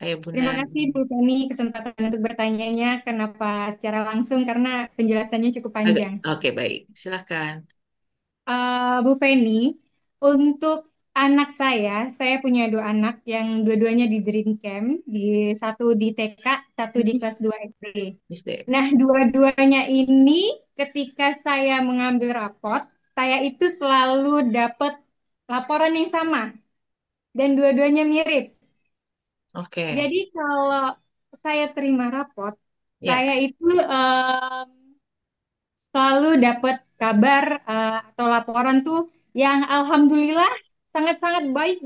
Ayo, Bunda. Terima kasih Bu Feni kesempatan untuk bertanyanya. Kenapa secara langsung? Karena penjelasannya cukup Agak, panjang. oke, baik. Silahkan. Bu Feni, untuk anak saya punya dua anak yang dua-duanya di Dream Camp, satu di TK, satu di Mhm. kelas 2 SD. Mister. Nah, dua-duanya ini ketika saya mengambil raport, saya itu selalu dapat laporan yang sama dan dua-duanya mirip. Oke. Jadi kalau saya terima rapot, Ya. saya itu selalu dapat kabar atau laporan tuh yang alhamdulillah sangat-sangat baik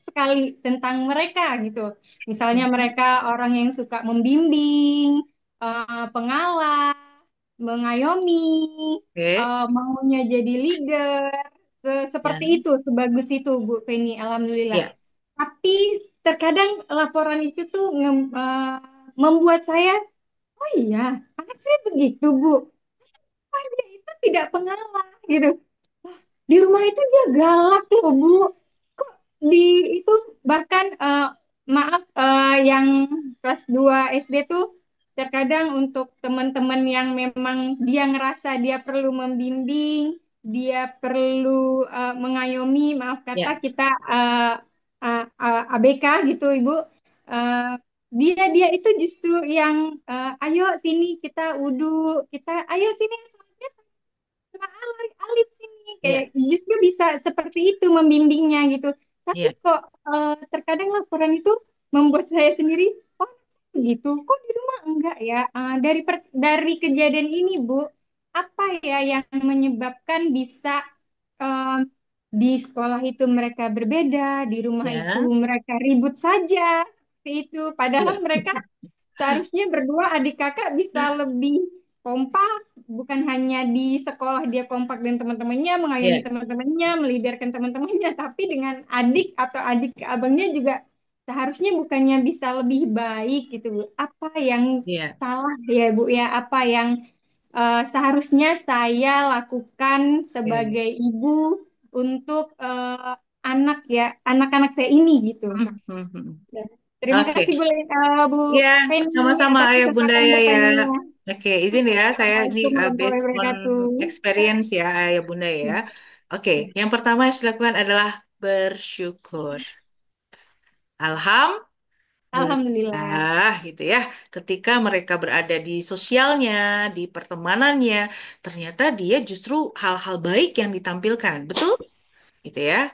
sekali tentang mereka gitu. Misalnya mereka orang yang suka membimbing, pengalah, mengayomi, Oke. maunya jadi leader, Ya. seperti itu, sebagus itu Bu Feni, alhamdulillah. Ya. Tapi terkadang laporan itu tuh membuat saya, oh iya, anak saya begitu Bu. Wah, dia itu tidak pengalah gitu. Di rumah itu dia galak loh Bu. Kok di itu bahkan maaf yang kelas 2 SD tuh terkadang untuk teman-teman yang memang dia ngerasa dia perlu membimbing, dia perlu mengayomi, maaf kata Ya. kita ABK gitu Ibu. Eh, dia itu justru yang ayo sini kita wudhu, kita ayo sini alif sini kayak Ya. justru bisa seperti itu membimbingnya gitu. Tapi Ya. kok terkadang laporan itu membuat saya sendiri, oh gitu, kok di rumah enggak ya? Dari kejadian ini Bu, apa ya yang menyebabkan bisa eh, di sekolah itu mereka berbeda, di rumah itu Ya. mereka ribut saja seperti itu. Padahal Ya. mereka seharusnya berdua adik kakak bisa lebih kompak, bukan hanya di sekolah dia kompak dengan teman-temannya, mengayomi Ya. teman-temannya, meliderkan teman-temannya, tapi dengan adik atau adik abangnya juga seharusnya bukannya bisa lebih baik gitu Bu. Apa yang Ya. salah ya Bu ya? Apa yang seharusnya saya lakukan Oke. sebagai ibu untuk anak ya, anak-anak saya ini gitu. Hmm, hmm, hmm. Ya. Terima Oke. kasih Bu Ya, Penny sama-sama atas Ayah Bunda kesempatan ya ya. bertanya. Oke, izin ya saya ini Assalamualaikum warahmatullahi based on wabarakatuh. experience ya Ayah Bunda ya. Oke, yang pertama yang harus dilakukan adalah bersyukur. Alhamdulillah. Alhamdulillah gitu ya. Ketika mereka berada di sosialnya, di pertemanannya, ternyata dia justru hal-hal baik yang ditampilkan. Betul? Gitu ya.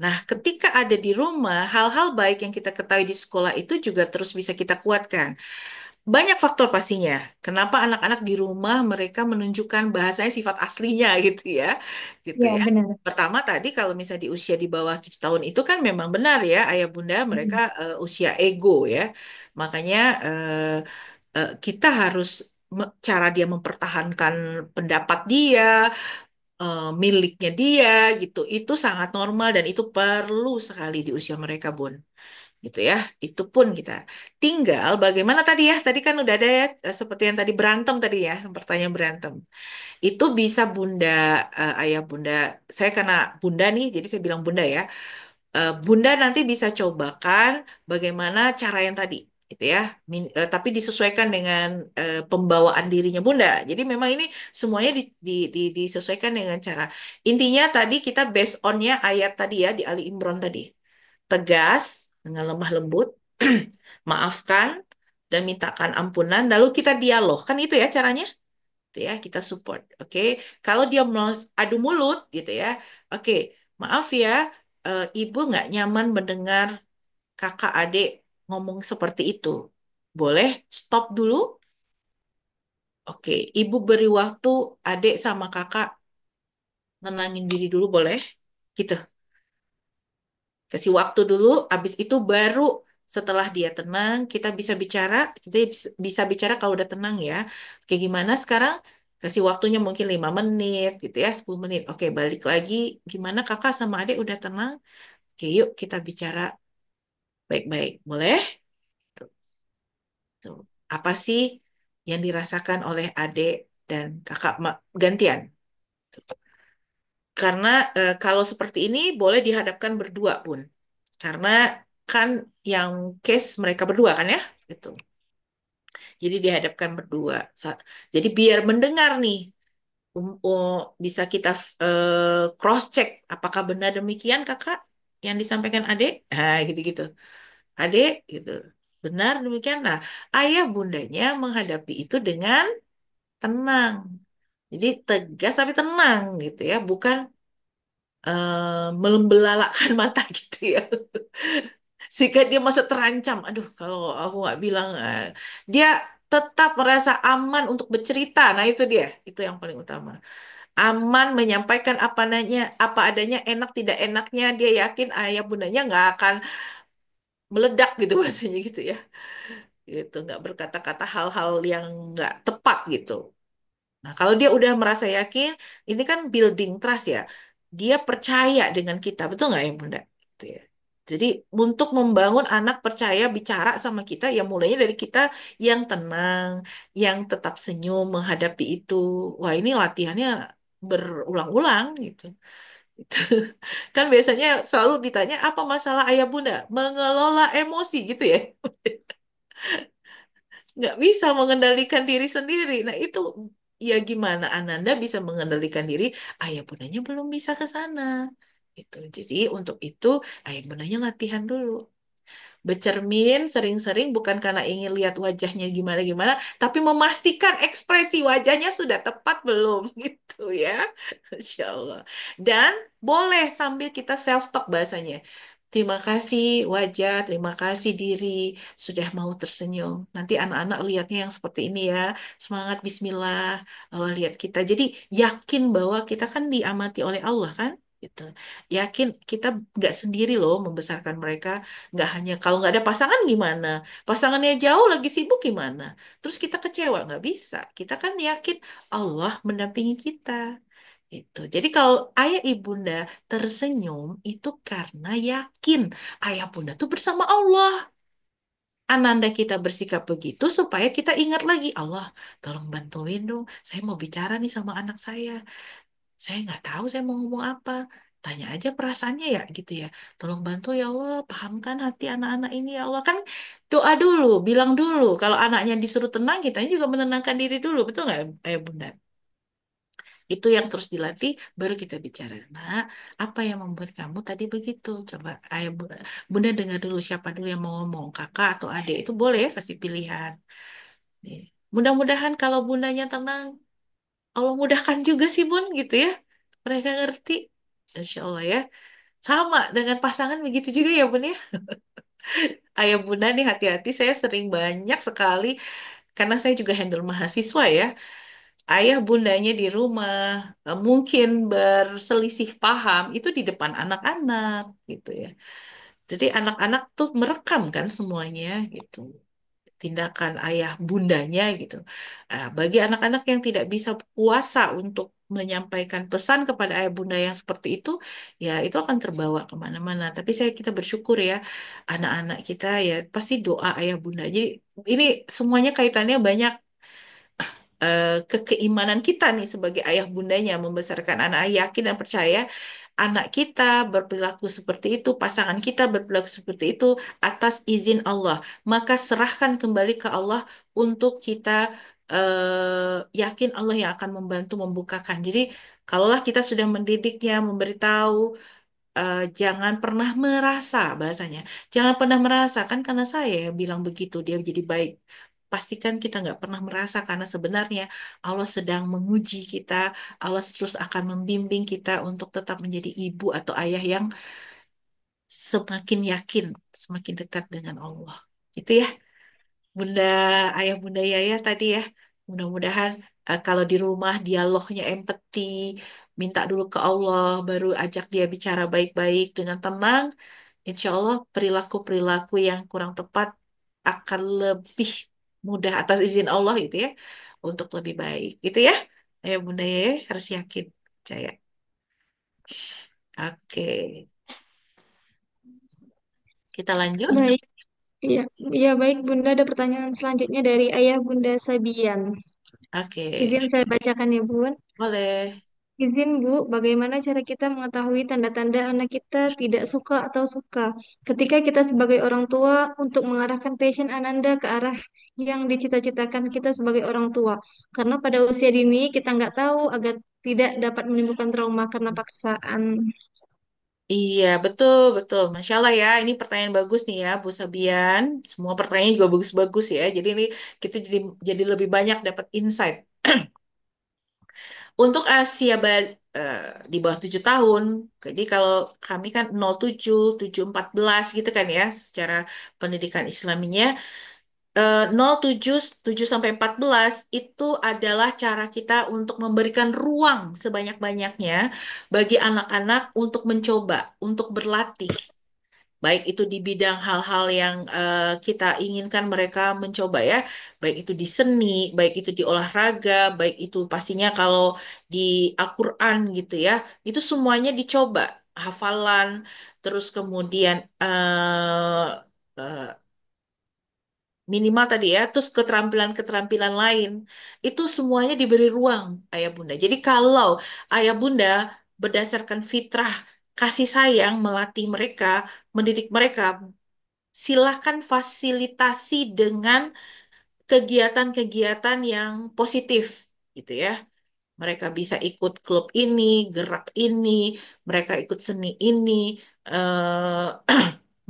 Nah, ketika ada di rumah, hal-hal baik yang kita ketahui di sekolah itu juga terus bisa kita kuatkan. Banyak faktor pastinya. Kenapa anak-anak di rumah mereka menunjukkan bahasanya sifat aslinya gitu ya. Gitu Ya, ya. benar. Pertama tadi kalau misalnya di usia di bawah 7 tahun itu kan memang benar ya ayah bunda mereka Mm. usia ego ya. Makanya kita harus cara dia mempertahankan pendapat dia, miliknya dia gitu. Itu sangat normal dan itu perlu sekali di usia mereka, Bun gitu ya. Itu pun kita tinggal bagaimana tadi ya. Tadi kan udah ada ya seperti yang tadi berantem tadi ya, pertanyaan berantem. Itu bisa Bunda ayah Bunda. Saya karena Bunda nih, jadi saya bilang Bunda ya. Bunda nanti bisa cobakan bagaimana cara yang tadi gitu ya. Tapi disesuaikan dengan pembawaan dirinya Bunda. Jadi memang ini semuanya disesuaikan dengan cara. Intinya tadi kita based on-nya ayat tadi ya di Ali Imran tadi tegas dengan lemah lembut, maafkan dan mintakan ampunan, lalu kita dialog. Kan itu ya caranya, gitu ya, kita support. Oke, kalau dia mau adu mulut, gitu ya, oke, maaf ya, ibu nggak nyaman mendengar kakak adik ngomong seperti itu. Boleh stop dulu? Oke, ibu beri waktu adik sama kakak nenangin diri dulu, boleh? Gitu. Kasih waktu dulu, habis itu baru setelah dia tenang, kita bisa bicara, bisa bicara kalau udah tenang ya. Oke, gimana sekarang? Kasih waktunya mungkin 5 menit gitu ya, 10 menit. Oke, balik lagi. Gimana kakak sama adik udah tenang? Oke, yuk kita bicara baik-baik. Boleh? Tuh, tuh. Apa sih yang dirasakan oleh adik dan kakak gantian? Karena kalau seperti ini boleh dihadapkan berdua pun. Karena kan yang case mereka berdua kan ya, gitu. Jadi dihadapkan berdua. Jadi biar mendengar nih, bisa kita cross check apakah benar demikian kakak yang disampaikan adik, gitu-gitu. Adik, gitu. Benar demikian. Nah, ayah bundanya menghadapi itu dengan tenang. Jadi tegas tapi tenang gitu ya, bukan membelalakan mata gitu ya. Sehingga dia masa terancam. Aduh, kalau aku nggak bilang, dia tetap merasa aman untuk bercerita. Nah, itu dia, itu yang paling utama. Aman menyampaikan apa adanya, enak tidak enaknya, dia yakin ayah bundanya nggak akan meledak gitu bahasanya gitu ya. Gitu, nggak berkata-kata hal-hal yang nggak tepat gitu. Nah, kalau dia udah merasa yakin, ini kan building trust ya. Dia percaya dengan kita, betul nggak ya Bunda? Gitu ya. Jadi untuk membangun anak percaya bicara sama kita, ya mulainya dari kita yang tenang, yang tetap senyum menghadapi itu. Wah, ini latihannya berulang-ulang gitu. Gitu. Kan biasanya selalu ditanya apa masalah ayah bunda? Mengelola emosi gitu ya. Nggak bisa mengendalikan diri sendiri. Nah itu ya gimana Ananda bisa mengendalikan diri, ayah bundanya belum bisa ke sana. Gitu. Jadi untuk itu ayah bundanya latihan dulu. Bercermin sering-sering bukan karena ingin lihat wajahnya gimana-gimana, tapi memastikan ekspresi wajahnya sudah tepat belum gitu ya. Insya Allah. Dan boleh sambil kita self-talk bahasanya. Terima kasih wajah, terima kasih diri, sudah mau tersenyum. Nanti anak-anak lihatnya yang seperti ini ya. Semangat Bismillah. Allah lihat kita. Jadi yakin bahwa kita kan diamati oleh Allah kan? Gitu. Yakin kita nggak sendiri loh membesarkan mereka. Nggak hanya kalau nggak ada pasangan gimana? Pasangannya jauh lagi sibuk gimana? Terus kita kecewa nggak bisa. Kita kan yakin Allah mendampingi kita. Itu. Jadi kalau ayah ibunda tersenyum itu karena yakin ayah bunda tuh bersama Allah. Ananda kita bersikap begitu supaya kita ingat lagi Allah, tolong bantuin dong. Saya mau bicara nih sama anak saya. Saya nggak tahu saya mau ngomong apa. Tanya aja perasaannya ya gitu ya. Tolong bantu ya Allah, pahamkan hati anak-anak ini ya Allah. Kan doa dulu, bilang dulu. Kalau anaknya disuruh tenang, kita juga menenangkan diri dulu. Betul nggak, ayah bunda? Itu yang terus dilatih, baru kita bicara. Nah, apa yang membuat kamu tadi begitu? Coba, ayah bunda dengar dulu siapa dulu yang mau ngomong, kakak atau adik. Itu boleh ya kasih pilihan. Nih. Mudah-mudahan kalau bundanya tenang, Allah mudahkan juga sih bun, gitu ya. Mereka ngerti. Insya Allah ya. Sama dengan pasangan begitu juga ya bun ya. Ayah bunda nih hati-hati, saya sering banyak sekali, karena saya juga handle mahasiswa ya. Ayah bundanya di rumah mungkin berselisih paham itu di depan anak-anak gitu ya. Jadi anak-anak tuh merekam kan semuanya gitu. Tindakan ayah bundanya gitu. Bagi anak-anak yang tidak bisa puasa untuk menyampaikan pesan kepada ayah bunda yang seperti itu, ya itu akan terbawa kemana-mana. Tapi kita bersyukur ya, anak-anak kita ya pasti doa ayah bunda. Jadi ini semuanya kaitannya banyak ke keimanan kita nih sebagai ayah bundanya membesarkan anak yakin dan percaya anak kita berperilaku seperti itu, pasangan kita berperilaku seperti itu atas izin Allah. Maka serahkan kembali ke Allah untuk kita yakin Allah yang akan membantu membukakan. Jadi kalaulah kita sudah mendidiknya, memberitahu jangan pernah merasa bahasanya. Jangan pernah merasa kan karena saya yang bilang begitu dia jadi baik. Pastikan kita nggak pernah merasa karena sebenarnya Allah sedang menguji kita. Allah terus akan membimbing kita untuk tetap menjadi ibu atau ayah yang semakin yakin, semakin dekat dengan Allah. Gitu ya. Bunda, ayah Bunda Yaya tadi ya. Mudah-mudahan kalau di rumah dialognya empati, minta dulu ke Allah, baru ajak dia bicara baik-baik dengan tenang. Insya Allah perilaku-perilaku yang kurang tepat akan lebih mudah atas izin Allah gitu ya, untuk lebih baik. Gitu ya. Ayah Bunda Yaya harus yakin, percaya. Oke, kita lanjut. Baik, iya, iya baik Bunda. Ada pertanyaan selanjutnya dari Ayah Bunda Sabian. Oke, Izin saya bacakan ya Bun. boleh. Izin Bu, bagaimana cara kita mengetahui tanda-tanda anak kita tidak suka atau suka? Ketika kita sebagai orang tua untuk mengarahkan passion Ananda ke arah yang dicita-citakan kita sebagai orang tua. Karena pada usia dini kita nggak tahu agar tidak dapat menimbulkan trauma karena paksaan. Iya, betul, betul. Masya Allah ya, ini pertanyaan bagus nih ya, Bu Sabian. Semua pertanyaan juga bagus-bagus ya. Jadi ini kita jadi lebih banyak dapat insight. Untuk eh, di bawah 7 tahun, jadi kalau kami kan 07, 7, 14 gitu kan ya, secara pendidikan Islaminya, 07, 7 sampai 14 itu adalah cara kita untuk memberikan ruang sebanyak-banyaknya bagi anak-anak untuk mencoba, untuk berlatih. Baik itu di bidang hal-hal yang kita inginkan mereka mencoba ya, baik itu di seni, baik itu di olahraga, baik itu pastinya kalau di Al-Quran gitu ya, itu semuanya dicoba, hafalan, terus kemudian eh, minimal tadi ya, terus keterampilan-keterampilan lain, itu semuanya diberi ruang ayah bunda. Jadi kalau ayah bunda berdasarkan fitrah kasih sayang melatih mereka, mendidik mereka, silahkan fasilitasi dengan kegiatan-kegiatan yang positif gitu ya. Mereka bisa ikut klub ini, gerak ini, mereka ikut seni ini,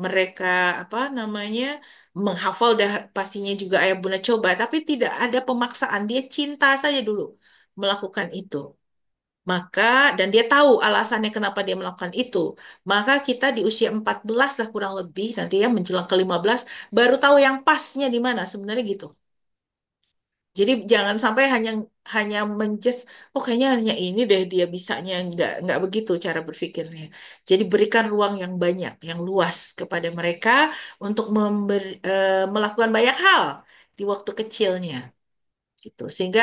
mereka apa namanya menghafal dah pastinya juga ayah bunda coba, tapi tidak ada pemaksaan. Dia cinta saja dulu melakukan itu. Maka, dan dia tahu alasannya kenapa dia melakukan itu. Maka kita di usia 14 lah kurang lebih, nanti ya menjelang ke 15, baru tahu yang pasnya di mana. Sebenarnya gitu. Jadi jangan sampai hanya hanya menjudge, oh kayaknya hanya ini deh dia bisanya. Nggak begitu cara berpikirnya. Jadi berikan ruang yang banyak, yang luas kepada mereka untuk melakukan banyak hal di waktu kecilnya gitu sehingga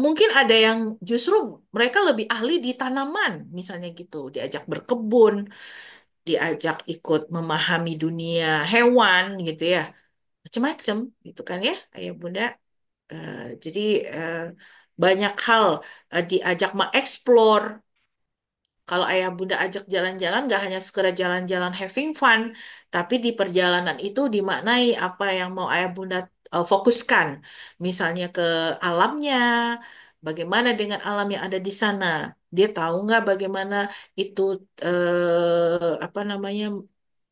mungkin ada yang justru mereka lebih ahli di tanaman misalnya gitu diajak berkebun diajak ikut memahami dunia hewan gitu ya macam-macam gitu kan ya ayah bunda. Jadi eh, banyak hal diajak mengeksplor kalau ayah bunda ajak jalan-jalan, gak hanya sekedar jalan-jalan having fun, tapi di perjalanan itu dimaknai apa yang mau ayah bunda fokuskan. Misalnya ke alamnya, bagaimana dengan alam yang ada di sana. Dia tahu nggak bagaimana itu apa namanya?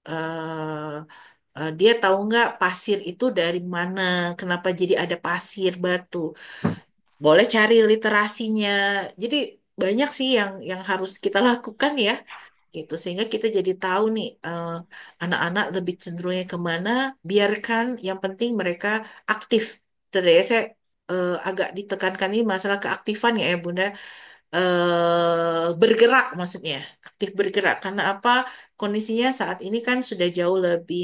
eh, dia tahu nggak pasir itu dari mana, kenapa jadi ada pasir batu. Boleh cari literasinya. Jadi banyak sih yang harus kita lakukan ya, gitu. Sehingga kita jadi tahu nih anak-anak lebih cenderungnya kemana. Biarkan yang penting mereka aktif. Tadi ya saya agak ditekankan ini masalah keaktifan ya, Bunda. Bergerak maksudnya, aktif bergerak. Karena apa? Kondisinya saat ini kan sudah jauh lebih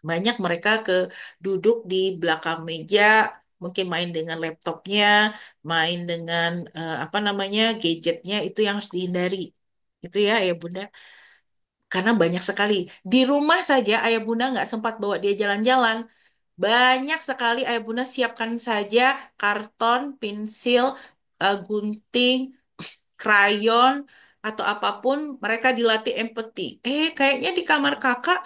banyak mereka duduk di belakang meja, mungkin main dengan laptopnya, main dengan apa namanya gadgetnya itu yang harus dihindari. Itu ya ayah bunda. Karena banyak sekali. Di rumah saja ayah bunda nggak sempat bawa dia jalan-jalan. Banyak sekali ayah bunda siapkan saja karton, pensil, gunting, krayon atau apapun mereka dilatih empati. Kayaknya di kamar kakak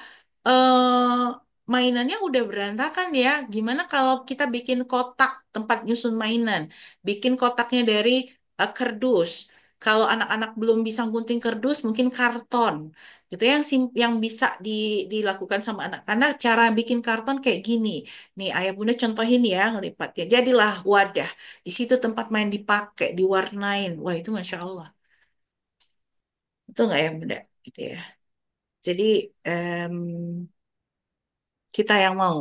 mainannya udah berantakan ya. Gimana kalau kita bikin kotak tempat nyusun mainan? Bikin kotaknya dari kardus. Kalau anak-anak belum bisa gunting kardus, mungkin karton. Gitu yang yang bisa dilakukan sama anak-anak. Cara bikin karton kayak gini. Nih, ayah bunda contohin ya ngelipatnya. Jadilah wadah. Di situ tempat main dipakai, diwarnain. Wah, itu Masya Allah. Itu nggak ya, Bunda? Gitu ya. Jadi, em, kita yang mau.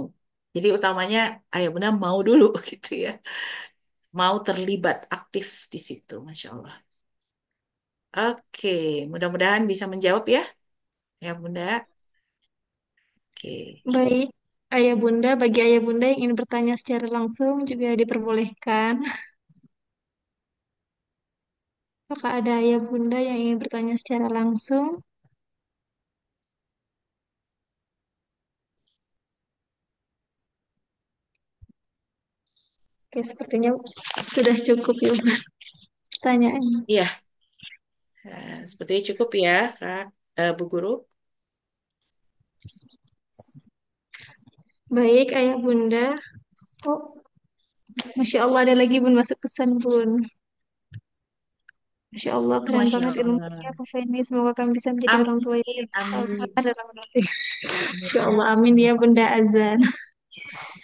Jadi, utamanya ayah Bunda mau dulu, gitu ya. Mau terlibat aktif di situ, Masya Allah. Oke, mudah-mudahan bisa menjawab ya, ya Bunda. Oke. Baik, ayah bunda, bagi ayah bunda yang ingin bertanya secara langsung juga diperbolehkan. Apakah ada ayah bunda yang ingin bertanya secara langsung? Oke, sepertinya sudah cukup ya pertanyaan. Iya, sepertinya cukup ya, Kak, Bu Guru. Baik, ayah bunda. Oh, Masya Allah ada lagi bun masuk pesan bun. Masya Allah keren Masya banget ilmunya Allah. Kak Feni. Semoga kami bisa menjadi orang tua yang Amin, sabar amin. dalam nanti. Amin, Masya ya Allah, amin Allah. ya bunda azan.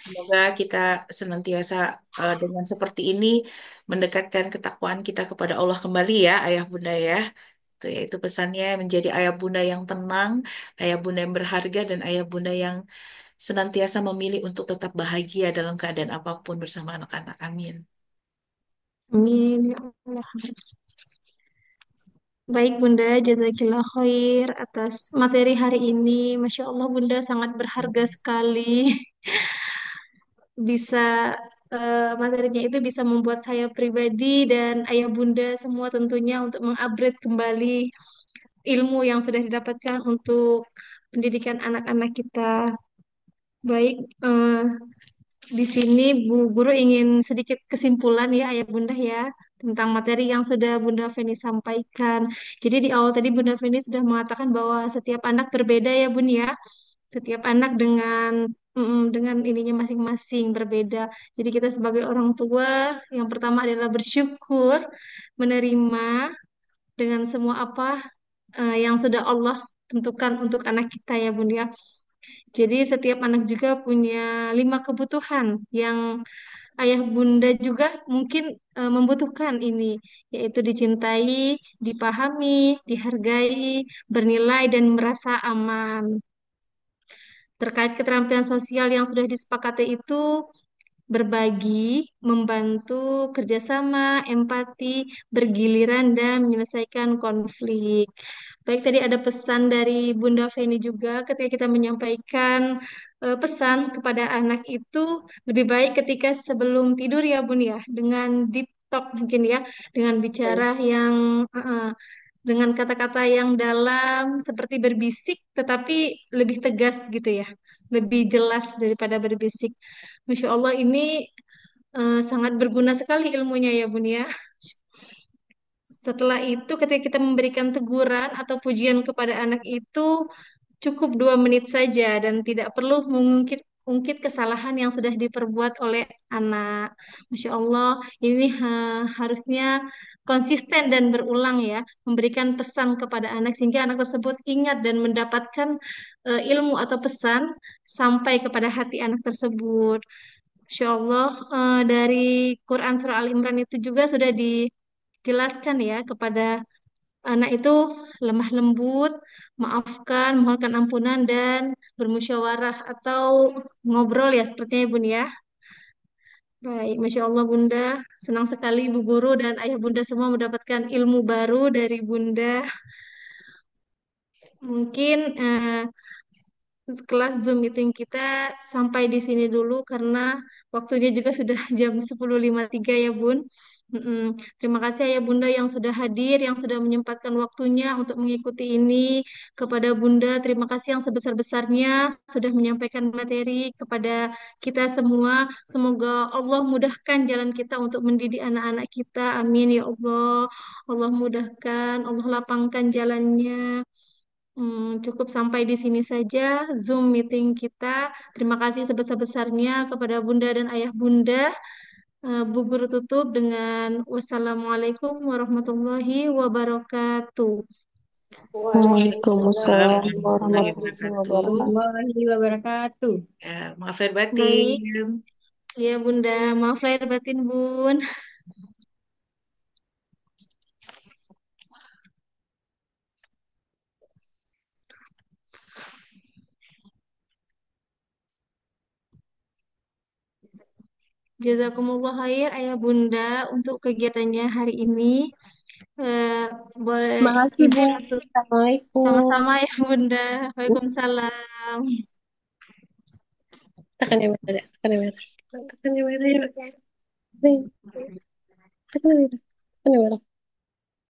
Semoga kita senantiasa dengan seperti ini mendekatkan ketakwaan kita kepada Allah kembali ya, ayah bunda ya. Itu yaitu pesannya menjadi ayah bunda yang tenang, ayah bunda yang berharga, dan ayah bunda yang senantiasa memilih untuk tetap bahagia dalam keadaan apapun bersama anak-anak. Amin. Amin ya Allah. Baik Bunda, jazakillah khair atas materi hari ini. Masya Allah Bunda sangat berharga sekali. Bisa materinya itu bisa membuat saya pribadi dan ayah bunda semua tentunya untuk mengupgrade kembali ilmu yang sudah didapatkan untuk pendidikan anak-anak kita. Baik, di sini Bu Guru ingin sedikit kesimpulan ya ayah bunda ya tentang materi yang sudah Bunda Feni sampaikan. Jadi di awal tadi Bunda Feni sudah mengatakan bahwa setiap anak berbeda ya Bun ya. Setiap anak dengan ininya masing-masing berbeda. Jadi kita sebagai orang tua yang pertama adalah bersyukur menerima dengan semua apa yang sudah Allah tentukan untuk anak kita ya Bun ya. Jadi setiap anak juga punya 5 kebutuhan yang ayah bunda juga mungkin membutuhkan ini, yaitu dicintai, dipahami, dihargai, bernilai, dan merasa aman. Terkait keterampilan sosial yang sudah disepakati itu berbagi, membantu, kerjasama, empati, bergiliran, dan menyelesaikan konflik. Baik, tadi ada pesan dari Bunda Feni juga ketika kita menyampaikan pesan kepada anak itu lebih baik ketika sebelum tidur ya Bun ya, dengan deep talk mungkin ya, dengan bicara yang dengan kata-kata yang dalam seperti berbisik tetapi lebih tegas gitu ya, lebih jelas daripada berbisik. Masya Allah ini sangat berguna sekali ilmunya ya Bun ya. Setelah itu ketika kita memberikan teguran atau pujian kepada anak itu cukup 2 menit saja dan tidak perlu mengungkit kesalahan yang sudah diperbuat oleh anak. Masya Allah, ini harusnya konsisten dan berulang ya, memberikan pesan kepada anak sehingga anak tersebut ingat dan mendapatkan ilmu atau pesan sampai kepada hati anak tersebut. Masya Allah, dari Quran Surah Al Imran itu juga sudah dijelaskan ya kepada anak itu lemah lembut, maafkan, mohonkan ampunan, dan bermusyawarah atau ngobrol ya sepertinya Bun ya. Baik, Masya Allah Bunda, senang sekali Ibu Guru dan Ayah Bunda semua mendapatkan ilmu baru dari Bunda. Mungkin kelas Zoom meeting kita sampai di sini dulu karena waktunya juga sudah jam 10.53 ya Bun. Terima kasih ya Bunda yang sudah hadir, yang sudah menyempatkan waktunya untuk mengikuti ini. Kepada Bunda, terima kasih yang sebesar-besarnya sudah menyampaikan materi kepada kita semua. Semoga Allah mudahkan jalan kita untuk mendidik anak-anak kita. Amin ya Allah. Allah mudahkan, Allah lapangkan jalannya. Cukup sampai di sini saja Zoom meeting kita. Terima kasih sebesar-besarnya kepada Bunda dan Ayah Bunda. Bu Guru tutup dengan wassalamualaikum warahmatullahi wabarakatuh. Waalaikumsalam Waalaikumsalam Waalaikumsalam warahmatullahi warahmatullahi wabarakatuh. wabarakatuh. warahmatullahi wabarakatuh. Ya, maaf lahir batin. Baik, ya Bunda. Maaf lahir batin, Bun. Jazakumullah khair, Ayah Bunda, untuk kegiatannya hari ini. Eh, boleh Makasih Bu. izin untuk Assalamualaikum. sama-sama ya Bunda. Waalaikumsalam. Tekan yang merah, ya. Tekan yang merah. Tekan yang merah, ya. Nih, tekan yang merah. Tekan yang merah.